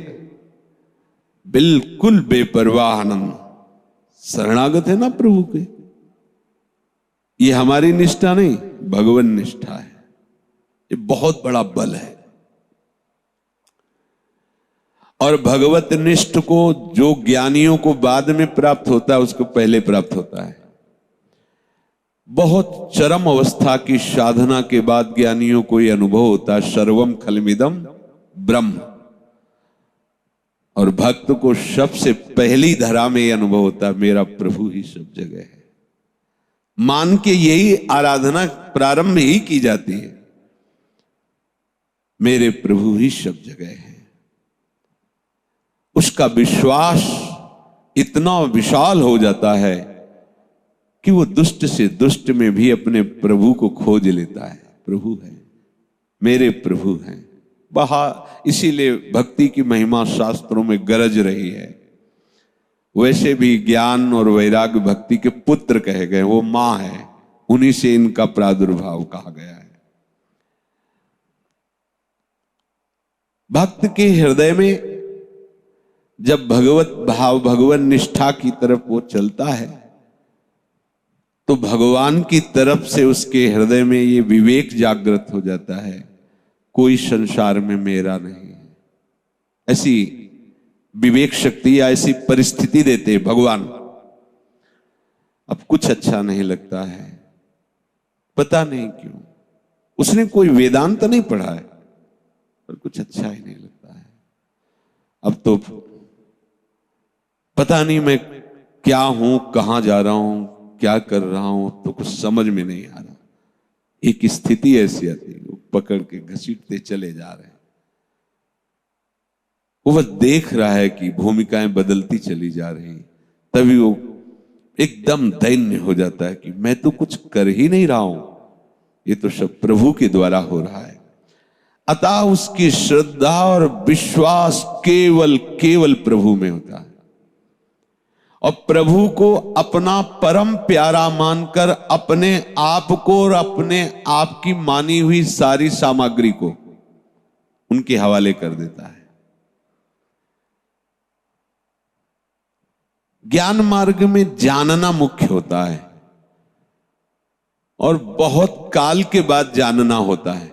बिल्कुल बेपरवाह आनंद शरणागत है ना प्रभु के। ये हमारी निष्ठा नहीं, भगवान निष्ठा है। ये बहुत बड़ा बल है। और भगवत निष्ठ को जो ज्ञानियों को बाद में प्राप्त होता है, उसको पहले प्राप्त होता है। बहुत चरम अवस्था की साधना के बाद ज्ञानियों को यह अनुभव होता है, सर्वम खलमिदम ब्रह्म। और भक्त को सबसे पहली धरा में यह अनुभव होता है, मेरा प्रभु ही सब जगह है। मान के यही आराधना प्रारंभ ही की जाती है, मेरे प्रभु ही सब जगह है। उसका विश्वास इतना विशाल हो जाता है कि वो दुष्ट से दुष्ट में भी अपने प्रभु को खोज लेता है। प्रभु है, मेरे प्रभु हैं। इसीलिए भक्ति की महिमा शास्त्रों में गरज रही है। वैसे भी ज्ञान और वैराग्य भक्ति के पुत्र कहे गए, वो मां है, उन्हीं से इनका प्रादुर्भाव कहा गया है। भक्त के हृदय में जब भगवत भाव, भगवान निष्ठा की तरफ वो चलता है, तो भगवान की तरफ से उसके हृदय में ये विवेक जागृत हो जाता है, कोई संसार में मेरा नहीं है। ऐसी विवेक शक्ति या ऐसी परिस्थिति देते भगवान। अब कुछ अच्छा नहीं लगता है, पता नहीं क्यों। उसने कोई वेदांत नहीं पढ़ा है, पर कुछ अच्छा ही नहीं लगता है। अब तो पता नहीं मैं क्या हूं, कहां जा रहा हूं, क्या कर रहा हूं, तो कुछ समझ में नहीं आ रहा। एक स्थिति ऐसी आती है, वो पकड़ के घसीटते चले जा रहे हैं। वो बस देख रहा है कि भूमिकाएं बदलती चली जा रही, तभी वो एकदम दैन्य हो जाता है कि मैं तो कुछ कर ही नहीं रहा हूं, ये तो सब प्रभु के द्वारा हो रहा है। अतः उसकी श्रद्धा और विश्वास केवल केवल प्रभु में होता है, और प्रभु को अपना परम प्यारा मानकर अपने आप को और अपने आप की मानी हुई सारी सामग्री को उनके हवाले कर देता है। ज्ञान मार्ग में जानना मुख्य होता है और बहुत काल के बाद जानना होता है।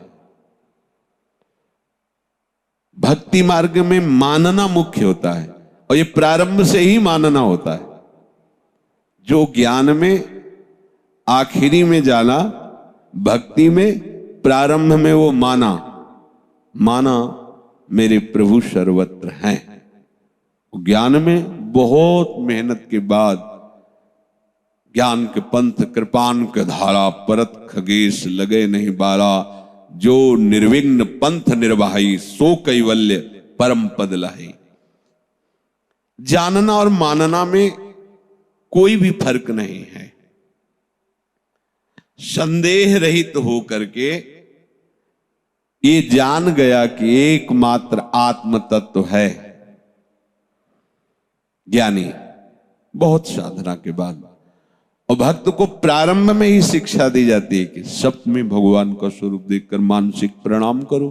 भक्ति मार्ग में मानना मुख्य होता है और ये प्रारंभ से ही मानना होता है। जो ज्ञान में आखिरी में जाना, भक्ति में प्रारंभ में वो माना मेरे प्रभु सर्वत्र हैं। ज्ञान में बहुत मेहनत के बाद ज्ञान के पंथ कृपान के धारा परत खगेश लगे नहीं बारा, जो निर्विघ्न पंथ निर्वाही सो कैवल्य परम पद लाही। जानना और मानना में कोई भी फर्क नहीं है। संदेह रहित हो करके ये जान गया कि एकमात्र आत्म तत्व है ज्ञानी। बहुत साधना के बाद और भक्त को प्रारंभ में ही शिक्षा दी जाती है कि सप्त में भगवान का स्वरूप देखकर मानसिक प्रणाम करो,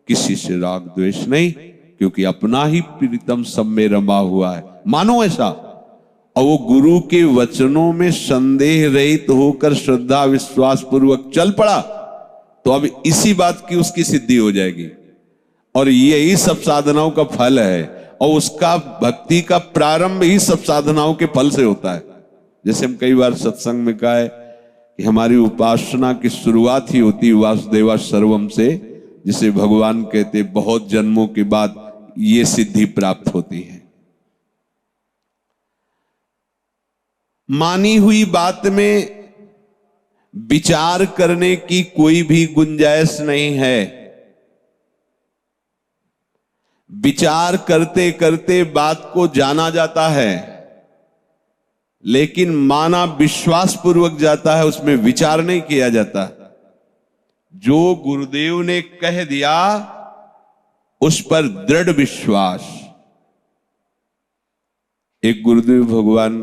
किसी से राग द्वेष नहीं, क्योंकि अपना ही प्रीतम सब में रमा हुआ है। मानो ऐसा। और वो गुरु के वचनों में संदेह रहित होकर श्रद्धा विश्वास पूर्वक चल पड़ा, तो अब इसी बात की उसकी सिद्धि हो जाएगी। और यही सब साधनाओं का फल है, और उसका भक्ति का प्रारंभ ही सब साधनाओं के फल से होता है। जैसे हम कई बार सत्संग में कहा है कि हमारी उपासना की शुरुआत ही होती वासुदेवा सर्वम से, जिसे भगवान कहते बहुत जन्मों के बाद ये सिद्धि प्राप्त होती है। मानी हुई बात में विचार करने की कोई भी गुंजाइश नहीं है। विचार करते करते बात को जाना जाता है, लेकिन माना विश्वास पूर्वक जाता है, उसमें विचार नहीं किया जाता। जो गुरुदेव ने कह दिया उस पर दृढ़ विश्वास। एक गुरुदेव भगवान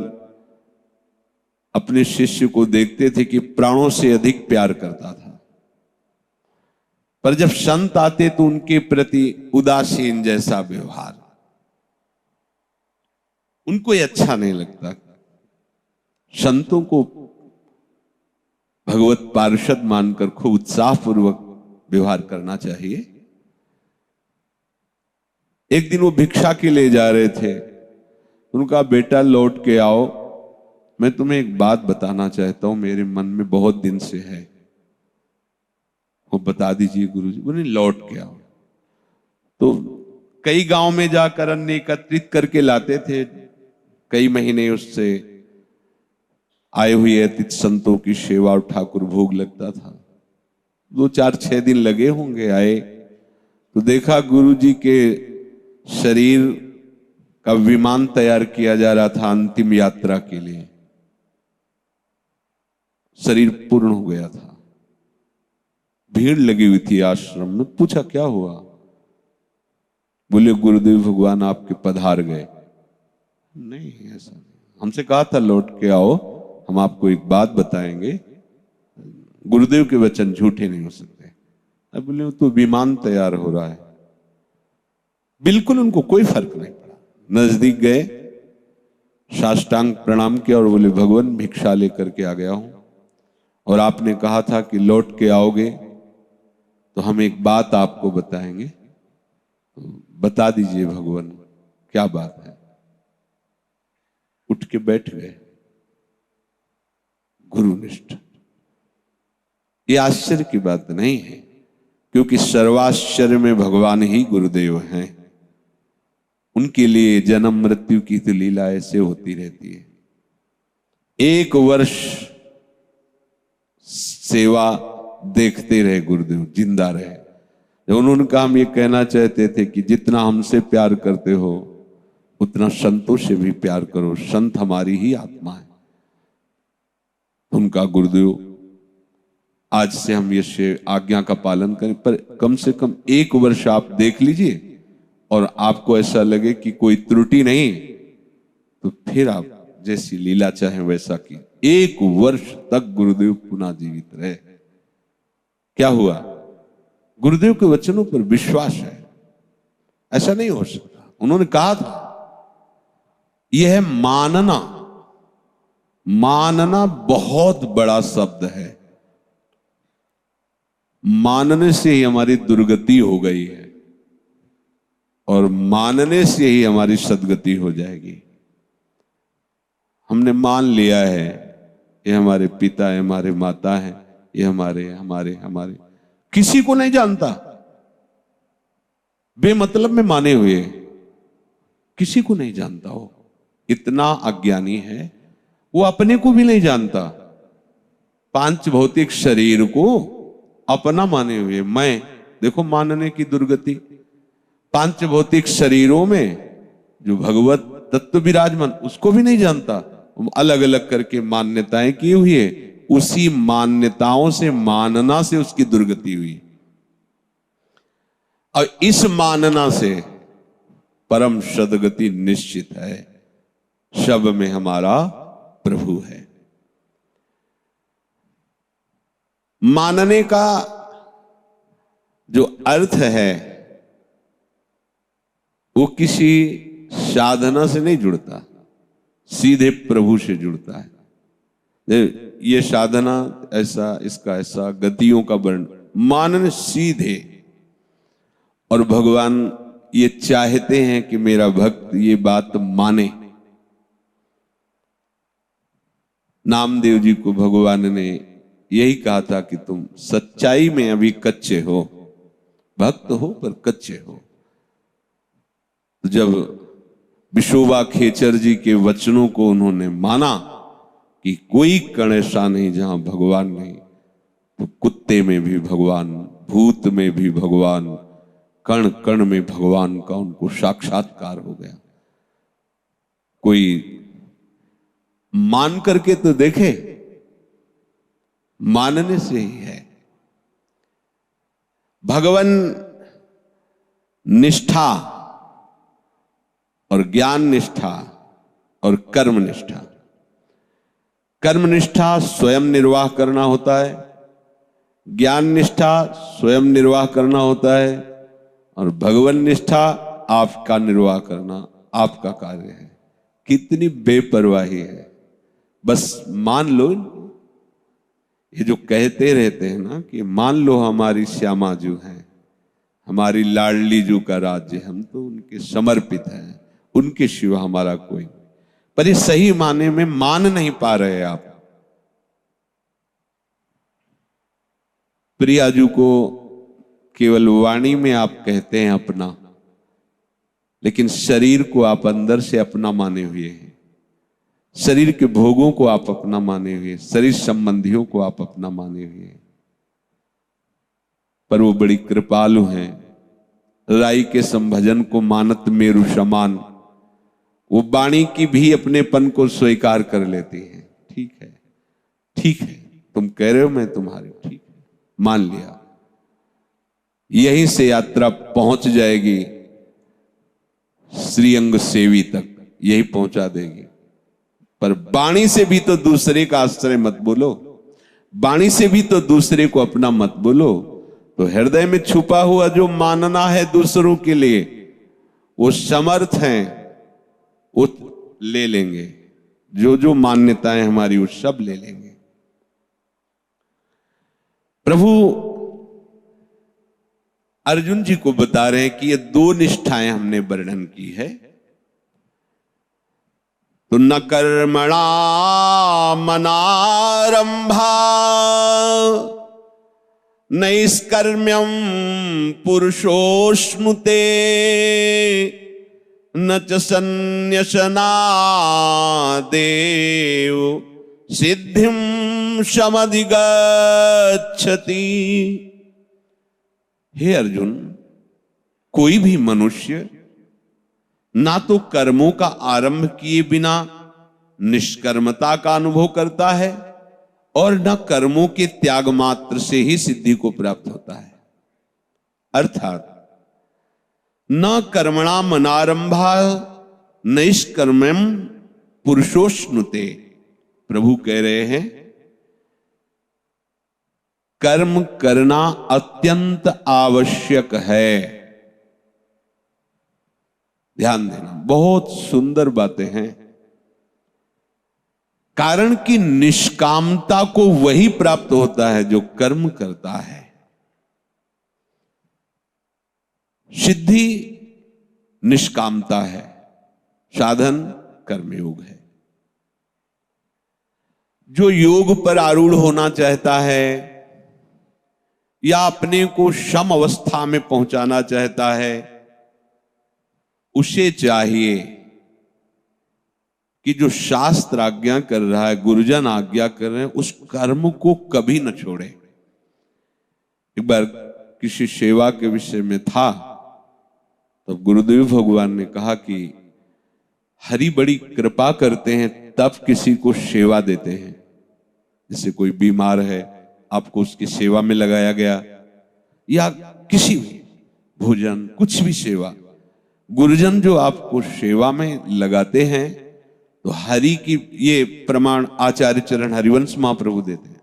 अपने शिष्य को देखते थे कि प्राणों से अधिक प्यार करता था, पर जब संत आते तो उनके प्रति उदासीन जैसा व्यवहार, उनको ये अच्छा नहीं लगता। संतों को भगवत पार्षद मानकर खूब उत्साहपूर्वक व्यवहार करना चाहिए। एक दिन वो भिक्षा के लिए जा रहे थे, उनका बेटा लौट के आओ, मैं तुम्हें एक बात बताना चाहता हूं, मेरे मन में बहुत दिन से है, वो बता दीजिए गुरुजी। बोले लौट के आओ। तो कई गांव में जाकर अन्न एकत्रित करके लाते थे, कई महीने उससे आए हुए अतिथि संतों की सेवा और ठाकुर भोग लगता था। 2-4-6 दिन लगे होंगे। आए तो देखा गुरुजी के शरीर का विमान तैयार किया जा रहा था अंतिम यात्रा के लिए। शरीर पूर्ण हो गया था, भीड़ लगी हुई थी आश्रम में। पूछा क्या हुआ? बोले गुरुदेव भगवान आपके पधार गए। नहीं ऐसा नहीं, हमसे कहा था लौट के आओ, हम आपको एक बात बताएंगे, गुरुदेव के वचन झूठे नहीं हो सकते। अब बोले तो विमान तैयार हो रहा है। बिल्कुल उनको कोई फर्क नहीं पड़ा। नजदीक गए, साष्टांग प्रणाम किया और बोले भगवान भिक्षा लेकर के आ गया हूं, और आपने कहा था कि लौट के आओगे तो हम एक बात आपको बताएंगे, तो बता दीजिए भगवान क्या बात है। उठ के बैठ गए गुरुनिष्ठ। ये आश्चर्य की बात नहीं है, क्योंकि सर्वाश्चर्य में भगवान ही गुरुदेव हैं। उनके लिए जन्म मृत्यु की तो लीला ऐसे होती रहती है। 1 वर्ष सेवा देखते रहे गुरुदेव, जिंदा रहे। जब उन्होंने कहा हम ये कहना चाहते थे कि जितना हमसे प्यार करते हो उतना संतों से भी प्यार करो, संत हमारी ही आत्मा है। उनका गुरुदेव आज से हम ये आज्ञा का पालन करें, पर कम से कम 1 वर्ष आप देख लीजिए और आपको ऐसा लगे कि कोई त्रुटि नहीं, तो फिर आप जैसी लीला चाहे वैसा की। 1 वर्ष तक गुरुदेव पुनः जीवित रहे। क्या हुआ? गुरुदेव के वचनों पर विश्वास है, ऐसा नहीं हो सकता। उन्होंने कहा था यह है मानना। मानना बहुत बड़ा शब्द है। मानने से ही हमारी दुर्गति हो गई है और मानने से ही हमारी सद्गति हो जाएगी। हमने मान लिया है ये हमारे पिता है, हमारे माता है, ये हमारे हमारे हमारे किसी को नहीं जानता। बेमतलब में माने हुए किसी को नहीं जानता। हो इतना अज्ञानी है वो अपने को भी नहीं जानता। 5 भौतिक शरीर को अपना माने हुए मैं, देखो मानने की दुर्गति। 5 भौतिक शरीरों में जो भगवत तत्व विराजमान उसको भी नहीं जानता। अलग अलग करके मान्यताएं की हुई है, उसी मान्यताओं से मानना से उसकी दुर्गति हुई। और इस मानना से परम सद्गति निश्चित है। शब में हमारा प्रभु है। मानने का जो अर्थ है वो किसी साधना से नहीं जुड़ता, सीधे प्रभु से जुड़ता है। ये साधना ऐसा, इसका ऐसा, गतियों का वर्ण मानन सीधे। और भगवान ये चाहते हैं कि मेरा भक्त ये बात माने। नामदेव जी को भगवान ने यही कहा था कि तुम सच्चाई में अभी कच्चे हो, भक्त हो पर कच्चे हो। तो जब विशोबा खेचर जी के वचनों को उन्होंने माना कि कोई कण ऐसा नहीं जहां भगवान नहीं, तो कुत्ते में भी भगवान, भूत में भी भगवान, कण कण में भगवान का उनको साक्षात्कार हो गया। कोई मान करके तो देखे, मानने से ही है। भगवान निष्ठा और ज्ञान निष्ठा और कर्म निष्ठा। कर्म निष्ठा स्वयं निर्वाह करना होता है, ज्ञान निष्ठा स्वयं निर्वाह करना होता है, और भगवान निष्ठा आपका निर्वाह करना आपका कार्य है। कितनी बेपरवाही है। बस मान लो, ये जो कहते रहते हैं ना कि मान लो हमारी श्यामा जू है, हमारी लाडली जू का राज्य, हम तो उनके समर्पित हैं, उनके सिवा हमारा कोई नहीं। पर ये सही माने में मान नहीं पा रहे आप। प्रियाजू को केवल वाणी में आप कहते हैं अपना, लेकिन शरीर को आप अंदर से अपना माने हुए हैं। शरीर के भोगों को आप अपना माने हुए, शरीर संबंधियों को आप अपना माने हुए हैं। पर वो बड़ी कृपालु हैं। राई के संभजन को मानत मेरु समान, वो वाणी की भी अपनेपन को स्वीकार कर लेती है। ठीक है, ठीक है, तुम कह रहे हो मैं तुम्हारे, ठीक है, मान लिया। यहीं से यात्रा पहुंच जाएगी श्रीअंग सेवी तक, यही पहुंचा देगी। पर वाणी से भी तो दूसरे का आश्रय मत बोलो, वाणी से भी तो दूसरे को अपना मत बोलो। तो हृदय में छुपा हुआ जो मानना है दूसरों के लिए, वो समर्थ हैं, वो ले लेंगे। जो जो मान्यताएं हमारी वो सब ले लेंगे। प्रभु अर्जुन जी को बता रहे हैं कि ये दो निष्ठाएं हमने वर्णन की है। तो न कर्मणा मनारंभा नैष्कर्म्यम पुरुषोश्नुते न च सन्न्यसनादेव सिद्धिं समधिगच्छति। हे अर्जुन, कोई भी मनुष्य ना तो कर्मों का आरंभ किए बिना निष्कर्मता का अनुभव करता है और न कर्मों के त्याग मात्र से ही सिद्धि को प्राप्त होता है। अर्थात न कर्मणा मनारंभा नैष्कर्म्यम पुरुषोश्नुते। प्रभु कह रहे हैं कर्म करना अत्यंत आवश्यक है। ध्यान देना, बहुत सुंदर बातें हैं। कारण कि निष्कामता को वही प्राप्त होता है जो कर्म करता है। सिद्धि निष्कामता है, साधन कर्मयोग है। जो योग पर आरूढ़ होना चाहता है या अपने को सम अवस्था में पहुंचाना चाहता है, उसे चाहिए कि जो शास्त्र आज्ञा कर रहा है, गुरुजन आज्ञा कर रहे हैं, उस कर्म को कभी न छोड़े। एक बार किसी सेवा के विषय में था, तो गुरुदेव भगवान ने कहा कि हरि बड़ी कृपा करते हैं तब किसी को सेवा देते हैं। जैसे कोई बीमार है, आपको उसकी सेवा में लगाया गया, या किसी भी भोजन, कुछ भी सेवा, गुरुजन जो आपको सेवा में लगाते हैं, तो हरि की ये प्रमाण आचार्य चरण हरिवंश महाप्रभु देते हैं।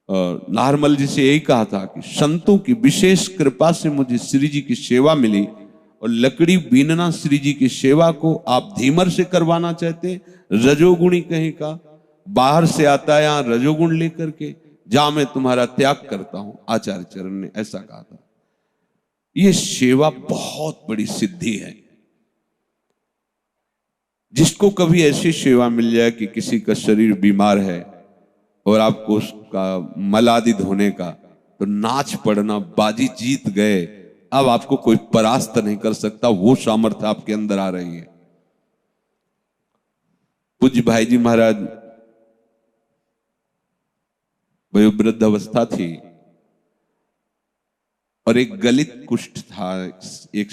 और नारमल जी से यही कहा था कि संतों की विशेष कृपा से मुझे श्री जी की सेवा मिली, और लकड़ी बीनना श्री जी की सेवा को आप धीमर से करवाना चाहते, रजोगुणी कहीं का बाहर से आता है, यहां रजोगुण लेकर के जा, मैं तुम्हारा त्याग करता हूं। आचार्य चरण ने ऐसा कहा था। यह सेवा बहुत बड़ी सिद्धि है। जिसको कभी ऐसी सेवा मिल जाए कि किसी का शरीर बीमार है और आपको उसका मल आदि धोने का, तो नाच पड़ना, बाजी जीत गए, अब आपको कोई परास्त नहीं कर सकता, वो सामर्थ्य आपके अंदर आ रही है। पूज्य भाई जी महाराज वयोवृद्ध अवस्था थी और एक गलित कुष्ठ था। एक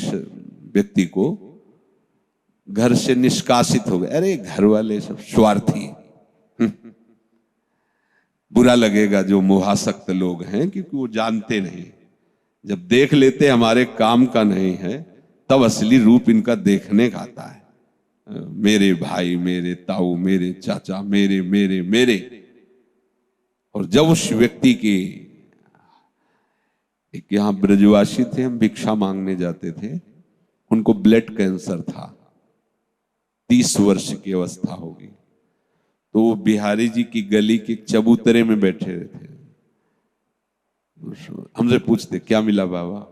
व्यक्ति को घर से निष्कासित हो गए। अरे घर वाले सब स्वार्थी, बुरा लगेगा जो मोहासक्त लोग हैं, क्योंकि वो जानते नहीं, जब देख लेते हमारे काम का नहीं है तब असली रूप इनका देखने का आता है। मेरे भाई, मेरे ताऊ, मेरे चाचा, मेरे मेरे मेरे। और जब उस व्यक्ति की, एक यहां ब्रजवासी थे, हम भिक्षा मांगने जाते थे, उनको ब्लड कैंसर था, 30 वर्ष की अवस्था होगी। तो वो बिहारी जी की गली के चबूतरे में बैठे थे। हमसे पूछते क्या मिला बाबा,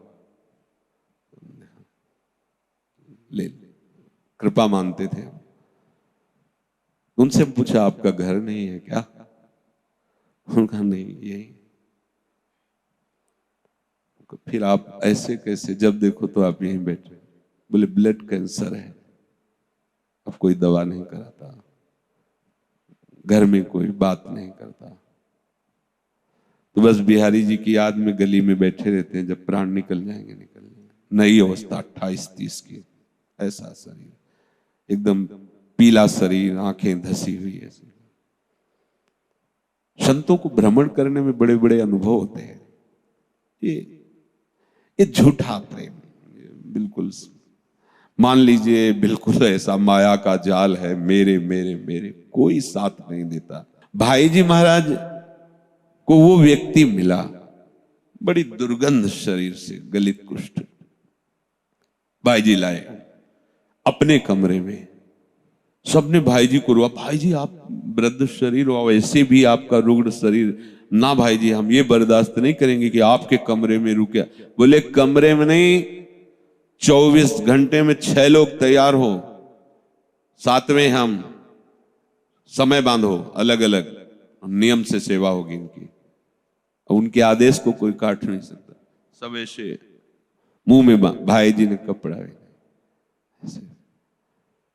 ले कृपा मानते थे। उनसे पूछा आपका घर नहीं है क्या? उनका नहीं, यही। फिर आप ऐसे कैसे, जब देखो तो आप यहीं बैठे? बोले ब्लड कैंसर है, अब कोई दवा नहीं कराता, घर में कोई बात नहीं करता, तो बस बिहारी जी की याद में गली में बैठे रहते हैं। जब प्राण निकल जाएंगे निकल जाएंगे। नई अवस्था 28-30 की, ऐसा शरीर, एकदम पीला शरीर, आंखें धसी हुई ऐसी। संतों को भ्रमण करने में बड़े बड़े अनुभव होते हैं। ये झूठा प्रेम, बिल्कुल मान लीजिए बिल्कुल ऐसा माया का जाल है, मेरे मेरे मेरे, कोई साथ नहीं देता। भाई जी महाराज को वो व्यक्ति मिला, बड़ी दुर्गंध शरीर से, गलित कुष्ठ। भाई जी लाए अपने कमरे में, सबने भाई जी को रोआ, भाई जी आप वृद्ध शरीर हो, वैसे भी आपका रुग्ण शरीर, ना भाई जी हम ये बर्दाश्त नहीं करेंगे कि आपके कमरे में रुके। बोले कमरे में नहीं, 24 घंटे में 6 लोग तैयार हो, सातवें हम, समय बांधो, अलग अलग नियम से सेवा होगी इनकी। उनके आदेश को कोई काट नहीं सकता। सब ऐसे मुंह में भाई जी ने कपड़ा ऐसे।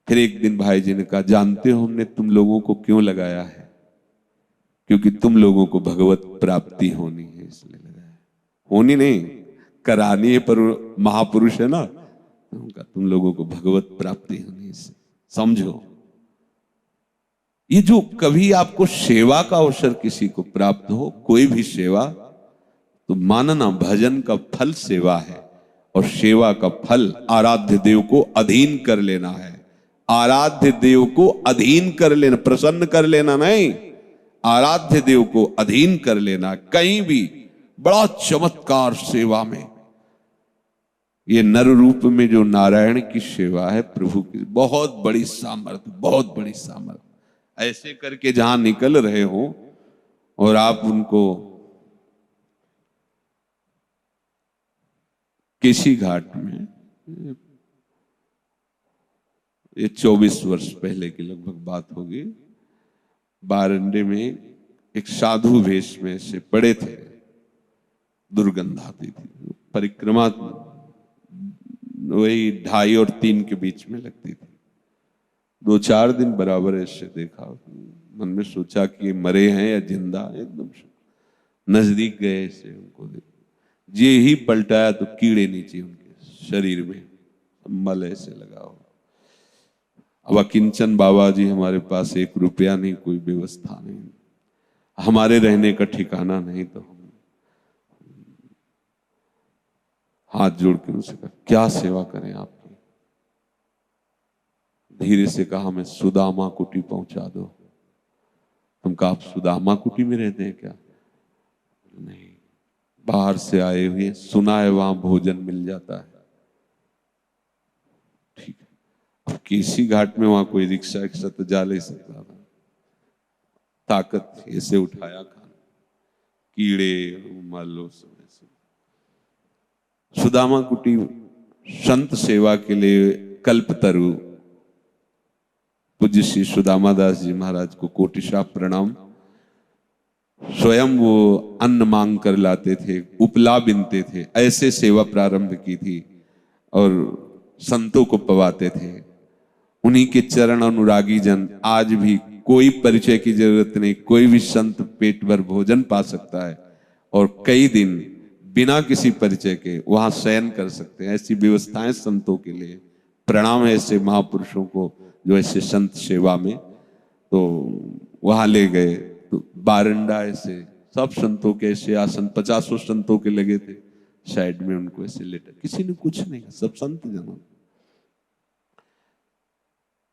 फिर एक दिन भाई जी ने कहा, जानते हो हमने तुम लोगों को क्यों लगाया है? क्योंकि तुम लोगों को भगवत प्राप्ति होनी है, इसलिए लगाया है। होनी नहीं, करानी है, पर महापुरुष है ना, उनका तुम लोगों को भगवत प्राप्ति होनी है, समझो। ये जो कभी आपको सेवा का अवसर किसी को प्राप्त हो, कोई भी सेवा, तो मानना भजन का फल सेवा है, और सेवा का फल आराध्य देव को अधीन कर लेना है। आराध्य देव को अधीन कर लेना, प्रसन्न कर लेना नहीं, आराध्य देव को अधीन कर लेना। कहीं भी बड़ा चमत्कार सेवा में, ये नर रूप में जो नारायण की सेवा है प्रभु की, बहुत बड़ी सामर्थ्य, बहुत बड़ी सामर्थ्य। ऐसे करके जहां निकल रहे हो और आप उनको केसी घाट में, ये 24 वर्ष पहले की लगभग बात होगी, बारंडे में एक साधु वेश में से पड़े थे, दुर्गंध आती थी, परिक्रमा वही 2:30 और 3 के बीच में लगती थी। 2-4 दिन बराबर ऐसे देखा, मन में सोचा कि ये मरे हैं या जिंदा। एकदम नजदीक गए ऐसे उनको देखा, जे ही पलटाया तो कीड़े नीचे उनके शरीर में, मल ऐसे लगा हो। अब अकिंचन बाबा जी हमारे पास 1 रुपया नहीं, कोई व्यवस्था नहीं, हमारे रहने का ठिकाना नहीं, तो हम हाथ जोड़ के उनसे कहा, क्या सेवा करें आपकी? धीरे से कहा, हमें सुदामा कुटी पहुंचा दो। हम कहा, आप सुदामा कुटी में रहते हैं क्या? नहीं, बाहर से आए हुए, सुना है वहां भोजन मिल जाता है। ठीक है, अब केसी घाट में वहां कोई रिक्शा तो जा ले सकता था, ताकत ऐसे उठाया खाना, कीड़े मालो सब ऐसे। सुदामा कुटी संत सेवा के लिए कल्पतरु पूज्य श्री सुदामा दास जी महाराज को कोटिशा प्रणाम। स्वयं वो अन्न मांग कर लाते थे, उपला बिनते थे, ऐसे सेवा प्रारंभ की थी और संतों को पवाते थे। उन्हीं के चरण अनुरागी जन आज भी, कोई परिचय की जरूरत नहीं, कोई भी संत पेट भर भोजन पा सकता है और कई दिन बिना किसी परिचय के वहां शयन कर सकते हैं। ऐसी व्यवस्थाएं संतों के लिए। प्रणाम है ऐसे महापुरुषों को जो ऐसे संत सेवा में, तो वहां ले गए तो बारंडा ऐसे सब संतों के ऐसे आसन 50 संतों के लगे थे, साइड में उनको ऐसे लेटा, किसी ने कुछ नहीं, सब संत जनों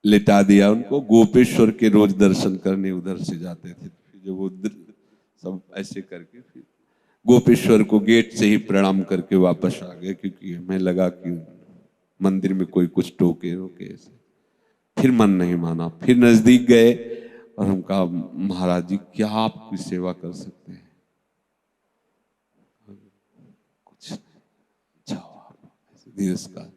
लेटा दिया उनको। गोपेश्वर के रोज दर्शन करने उधर से जाते थे, जब वो सब ऐसे करके फिर गोपेश्वर को गेट से ही प्रणाम करके वापस आ गए, क्योंकि हमें लगा कि मंदिर में कोई कुछ टोके रोके ऐसे। फिर मन नहीं माना, फिर नजदीक गए और हम कहा, महाराज जी क्या आपकी सेवा कर सकते हैं? कुछ नहीं, जाओ आप। धीरे से कहा,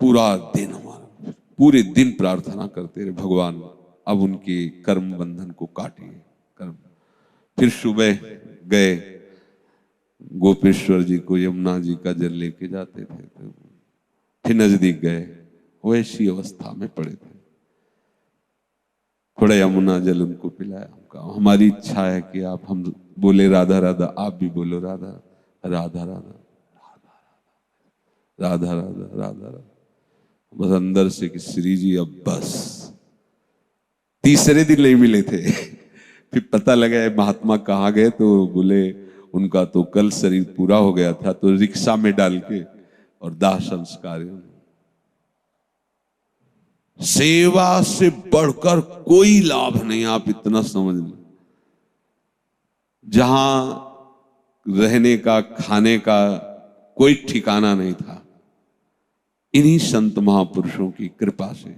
पूरा दिन हमारा, पूरे दिन प्रार्थना करते रहे, भगवान अब उनके कर्म बंधन को काटिए कर्म। फिर सुबह गए, गोपेश्वर जी को यमुना जी का जल लेके जाते थे, तो फिर नजदीक गए, वैसी अवस्था में पड़े थे, थोड़ा यमुना जल उनको पिलाया। कहा, हमारी इच्छा है कि आप, हम बोले राधा राधा, आप भी बोलो राधा राधा राधा राधा राधा राधा राधा। बस अंदर से कि श्री जी अब बस। तीसरे दिन नहीं मिले थे। फिर पता लगा महात्मा कहाँ गए, तो बोले उनका तो कल शरीर पूरा हो गया था, तो रिक्शा में डाल के और दाह संस्कार। सेवा से बढ़कर कोई लाभ नहीं, आप इतना समझ लो। जहां रहने का, खाने का कोई ठिकाना नहीं था, इन्हीं संत महापुरुषों की कृपा से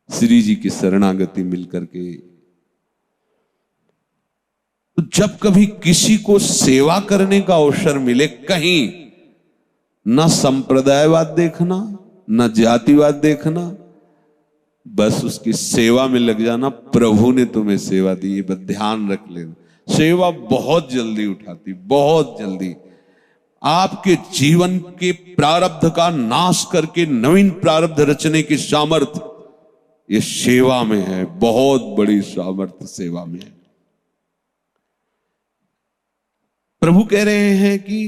श्री जी की शरणागति मिलकर के। तो जब कभी किसी को सेवा करने का अवसर मिले, कहीं न संप्रदायवाद देखना, न जातिवाद देखना, बस उसकी सेवा में लग जाना। प्रभु ने तुम्हें सेवा दी, ये बस ध्यान रख लेना। सेवा बहुत जल्दी उठाती, बहुत जल्दी आपके जीवन के प्रारब्ध का नाश करके नवीन प्रारब्ध रचने की सामर्थ्य ये सेवा में है। बहुत बड़ी सामर्थ्य सेवा में है। प्रभु कह रहे हैं कि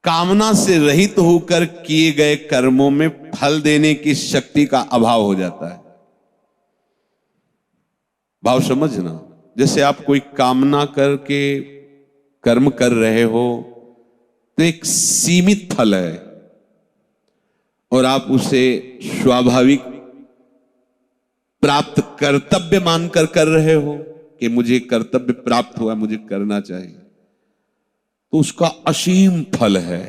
कामना से रहित होकर किए गए कर्मों में फल देने की शक्ति का अभाव हो जाता है। भाव समझना, जैसे आप कोई कामना करके कर्म कर रहे हो तो एक सीमित फल है और आप उसे स्वाभाविक प्राप्त कर्तव्य मानकर कर रहे हो कि मुझे कर्तव्य प्राप्त हुआ, मुझे करना चाहिए, तो उसका असीम फल है।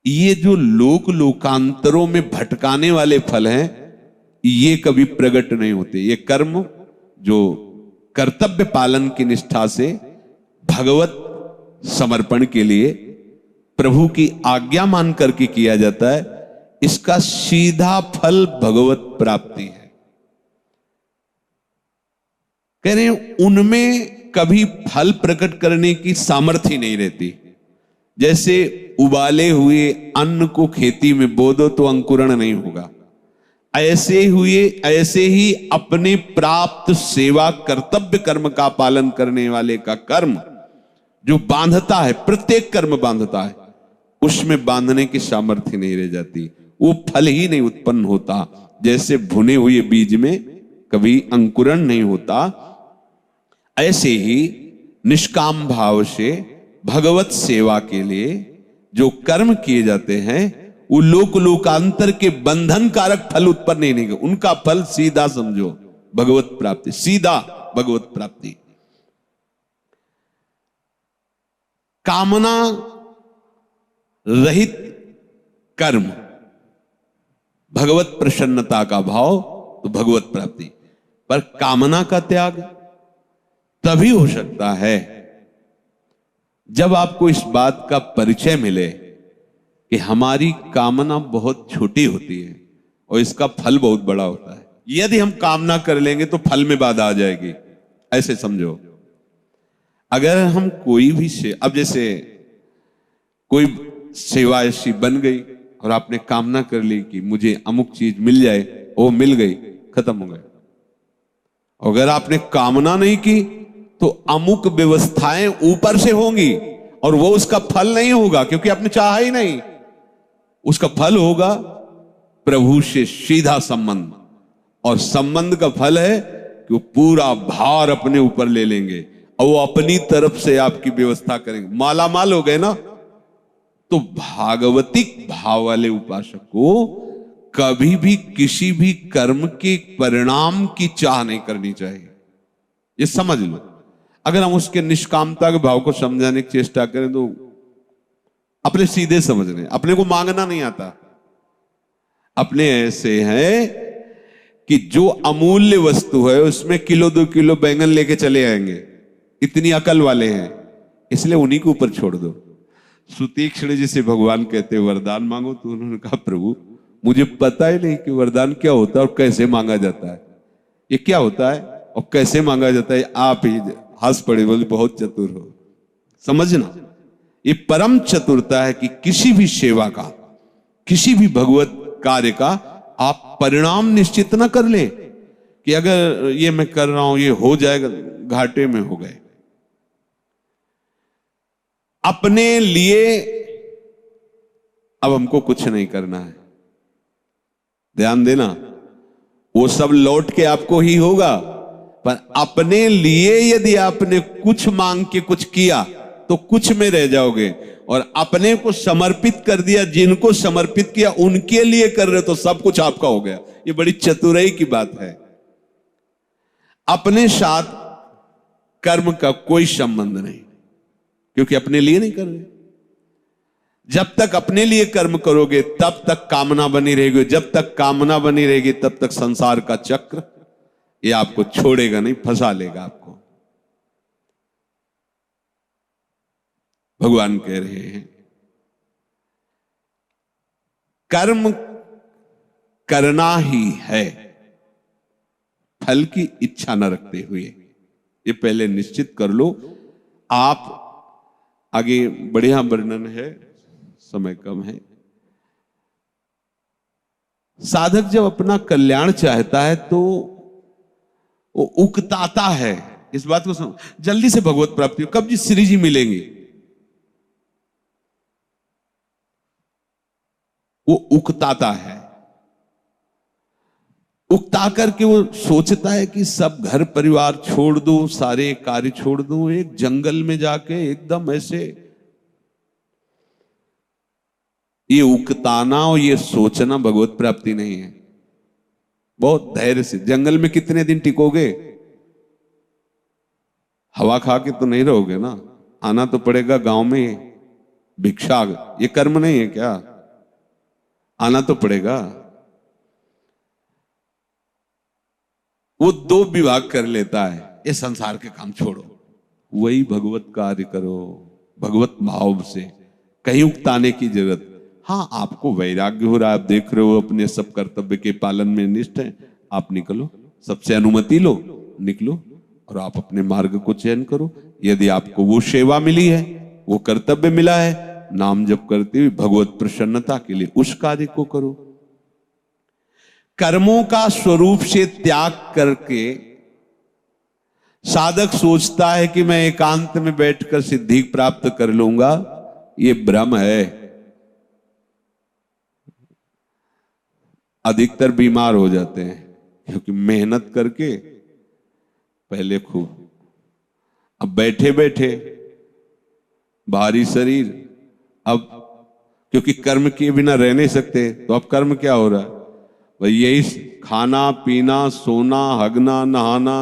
ये जो लोकांतरों में भटकाने वाले फल हैं, ये कभी प्रकट नहीं होते। ये कर्म जो कर्तव्य पालन की निष्ठा से भगवत समर्पण के लिए प्रभु की आज्ञा मान करके किया जाता है, इसका सीधा फल भगवत प्राप्ति है। कह रहे हैं उनमें कभी फल प्रकट करने की सामर्थ्य ही नहीं रहती। जैसे उबाले हुए अन्न को खेती में बो दो तो अंकुरण नहीं होगा, ऐसे ही अपने प्राप्त सेवा कर्तव्य कर्म का पालन करने वाले का कर्म जो बांधता है, प्रत्येक कर्म बांधता है, उसमें बांधने की सामर्थ्य नहीं रह जाती, वो फल ही नहीं उत्पन्न होता। जैसे भुने हुए बीज में कभी अंकुरण नहीं होता, ऐसे ही निष्काम भाव से भगवत सेवा के लिए जो कर्म किए जाते हैं वो लोकांतर के बंधन कारक फल उत्पन्न नहीं होगा। उनका फल सीधा समझो भगवत प्राप्ति, सीधा भगवत प्राप्ति। कामना रहित कर्म, भगवत प्रसन्नता का भाव, तो भगवत प्राप्ति। पर कामना का त्याग तभी हो सकता है जब आपको इस बात का परिचय मिले कि हमारी कामना बहुत छोटी होती है और इसका फल बहुत बड़ा होता है। यदि हम कामना कर लेंगे तो फल में बाधा आ जाएगी, ऐसे समझो। अगर हम कोई भी अब जैसे कोई सेवा ऐसी बन गई और आपने कामना कर ली कि मुझे अमुक चीज मिल जाए, वो मिल गई, खत्म हो गया। अगर आपने कामना नहीं की तो अमुक व्यवस्थाएं ऊपर से होंगी और वो उसका फल नहीं होगा, क्योंकि आपने चाहा ही नहीं। उसका फल होगा प्रभु से सीधा संबंध, और संबंध का फल है कि वो पूरा भार अपने ऊपर ले लेंगे और वो अपनी तरफ से आपकी व्यवस्था करेंगे। माला माल हो गए ना। तो भागवतिक भाव वाले उपासक को कभी भी किसी भी कर्म के परिणाम की चाह नहीं करनी चाहिए, ये समझ लो। अगर हम उसके निष्कामता के भाव को समझाने की चेष्टा करें तो अपने सीधे समझ रहे हैं, अपने को मांगना नहीं आता। अपने ऐसे हैं कि जो अमूल्य वस्तु है उसमें किलो 2 किलो बैंगन लेके चले आएंगे, इतनी अकल वाले हैं, इसलिए उन्हीं के ऊपर छोड़ दो। सुतीक्ष्ण जी से भगवान कहते वरदान मांगो, तो उन्होंने कहा प्रभु मुझे पता ही नहीं कि वरदान क्या होता है और कैसे मांगा जाता है, ये क्या होता है और कैसे मांगा जाता है, आप ही हंस पड़े, बोले बहुत चतुर हो। समझना, ये परम चतुरता है कि किसी भी सेवा का, किसी भी भगवत कार्य का आप परिणाम निश्चित न कर ले कि अगर ये मैं कर रहा हूं ये हो जाएगा, घाटे में हो गए। अपने लिए अब हमको कुछ नहीं करना है, ध्यान देना, वो सब लौट के आपको ही होगा। पर अपने लिए यदि आपने कुछ मांग के कुछ किया तो कुछ में रह जाओगे, और अपने को समर्पित कर दिया, जिनको समर्पित किया उनके लिए कर रहे तो सब कुछ आपका हो गया। ये बड़ी चतुराई की बात है। अपने साथ कर्म का कोई संबंध नहीं, क्योंकि अपने लिए नहीं कर रहे। जब तक अपने लिए कर्म करोगे तब तक कामना बनी रहेगी, जब तक कामना बनी रहेगी तब तक संसार का चक्र ये आपको छोड़ेगा नहीं, फंसा लेगा आपको। भगवान कह रहे हैं कर्म करना ही है, फल की इच्छा न रखते हुए। ये पहले निश्चित कर लो। आप आगे बढ़िया वर्णन है, समय कम है। साधक जब अपना कल्याण चाहता है तो वो उकताता है। इस बात को समझ, जल्दी से भगवत प्राप्ति हो, कब जी श्री जी मिलेंगे, वो उकताता है। उकता करके वो सोचता है कि सब घर परिवार छोड़ दूं, सारे कार्य छोड़ दूं, एक जंगल में जाके एकदम ऐसे। ये उकताना और ये सोचना भगवत प्राप्ति नहीं है। बहुत धैर्य से, जंगल में कितने दिन टिकोगे? हवा खा के तो नहीं रहोगे ना, आना तो पड़ेगा गांव में। भिक्षा ये कर्म नहीं है क्या? आना तो पड़ेगा। वो दो विभाग कर लेता है, ये संसार के काम छोड़ो, वही भगवत कार्य करो, भगवत भाव से, कहीं उकताने की जरूरत। हाँ, आपको वैराग्य हो रहा है, आप देख रहे हो अपने सब कर्तव्य के पालन में निष्ठ है, आप निकलो, सबसे अनुमति लो, निकलो और आप अपने मार्ग को चयन करो। यदि आपको वो सेवा मिली है, वो कर्तव्य मिला है, नाम जप करते हुए भगवत प्रसन्नता के लिए उस कार्य को करो। कर्मों का स्वरूप से त्याग करके साधक सोचता है कि मैं एकांत में बैठकर सिद्धि प्राप्त कर लूंगा, ये भ्रम है। अधिकतर बीमार हो जाते हैं क्योंकि मेहनत करके पहले खूब, अब बैठे बैठे भारी शरीर, अब क्योंकि कर्म किए बिना रह नहीं सकते, तो अब कर्म क्या हो रहा है भाई? यही खाना पीना सोना हगना नहाना,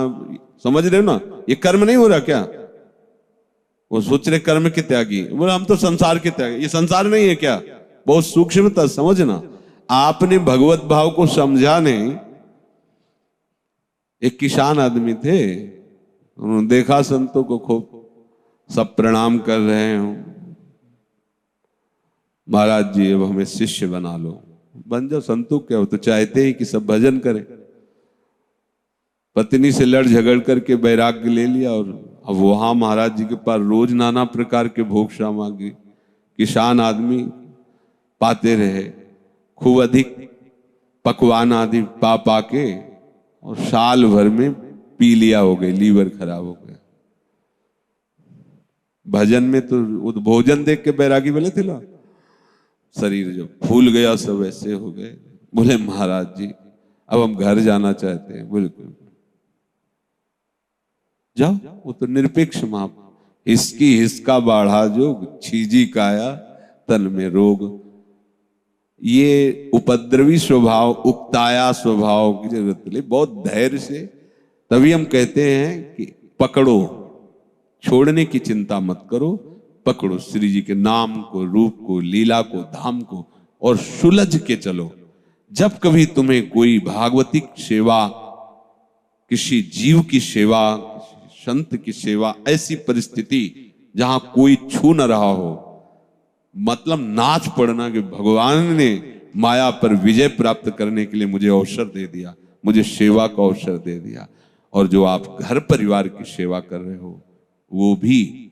समझ रहे हो ना? ये कर्म नहीं हो रहा क्या? वो सोच रहे कर्म के त्यागी, बोले हम तो संसार के त्यागी। ये संसार नहीं है क्या? बहुत सूक्ष्मता समझना। आपने भगवत भाव को समझा नहीं। एक किसान आदमी थे, उन्होंने देखा संतों को खूब सब प्रणाम कर रहे हो, महाराज जी अब हमें शिष्य बना लो। बन जाओ संतों, क्या हो तो चाहते ही कि सब भजन करें। पत्नी से लड़ झगड़ करके वैराग्य ले लिया और अब वहां महाराज जी के पास रोज नाना प्रकार के भोग सामग्री, किसान आदमी पाते रहे, खूब अधिक पकवान आदि पा पा के, और साल भर में पी लिया हो गए, लीवर खराब हो गया। भजन में तो भोजन देख के बैरागी बोले थे ना, शरीर जो फूल गया सब ऐसे हो गए। बोले महाराज जी अब हम घर जाना चाहते हैं। बोले जाओ, वो तो निरपेक्ष माप, इसकी हिसका बाढ़ा जोग, छीजी काया तन में रोग। ये उपद्रवी स्वभाव, उक्ताया स्वभाव की जरूरत नहीं, बहुत धैर्य से। तभी हम कहते हैं कि पकड़ो, छोड़ने की चिंता मत करो, पकड़ो श्री जी के नाम को, रूप को, लीला को, धाम को, और सुलझ के चलो। जब कभी तुम्हें कोई भागवतिक सेवा, किसी जीव की सेवा, संत की सेवा, ऐसी परिस्थिति जहां कोई छू न रहा हो, मतलब नाच पड़ना कि भगवान ने माया पर विजय प्राप्त करने के लिए मुझे अवसर दे दिया, मुझे सेवा का अवसर दे दिया। और जो आप घर परिवार की सेवा कर रहे हो, वो भी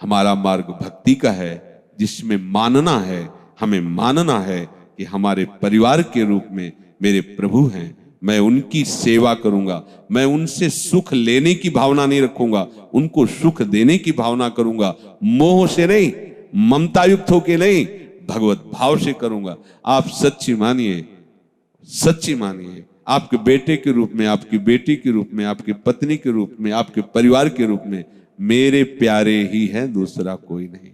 हमारा मार्ग भक्ति का है, जिसमें मानना है, हमें मानना है कि हमारे परिवार के रूप में मेरे प्रभु हैं, मैं उनकी सेवा करूंगा, मैं उनसे सुख लेने की भावना नहीं रखूंगा, उनको सुख देने की भावना करूंगा, मोह से नहीं, ममता युक्त होके नहीं, भगवत भाव से करूंगा। आप सच्ची मानिए, सच्ची मानिए, आपके बेटे के रूप में, आपकी बेटी के रूप में, आपकी पत्नी के रूप में, आपके परिवार के रूप में मेरे प्यारे ही हैं, दूसरा कोई नहीं।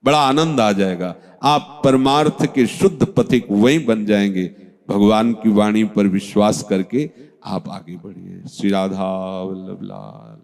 बड़ा आनंद आ जाएगा, आप परमार्थ के शुद्ध पथिक वही बन जाएंगे। भगवान की वाणी पर विश्वास करके आप आगे बढ़िए। श्री राधा वल्लभ लाल।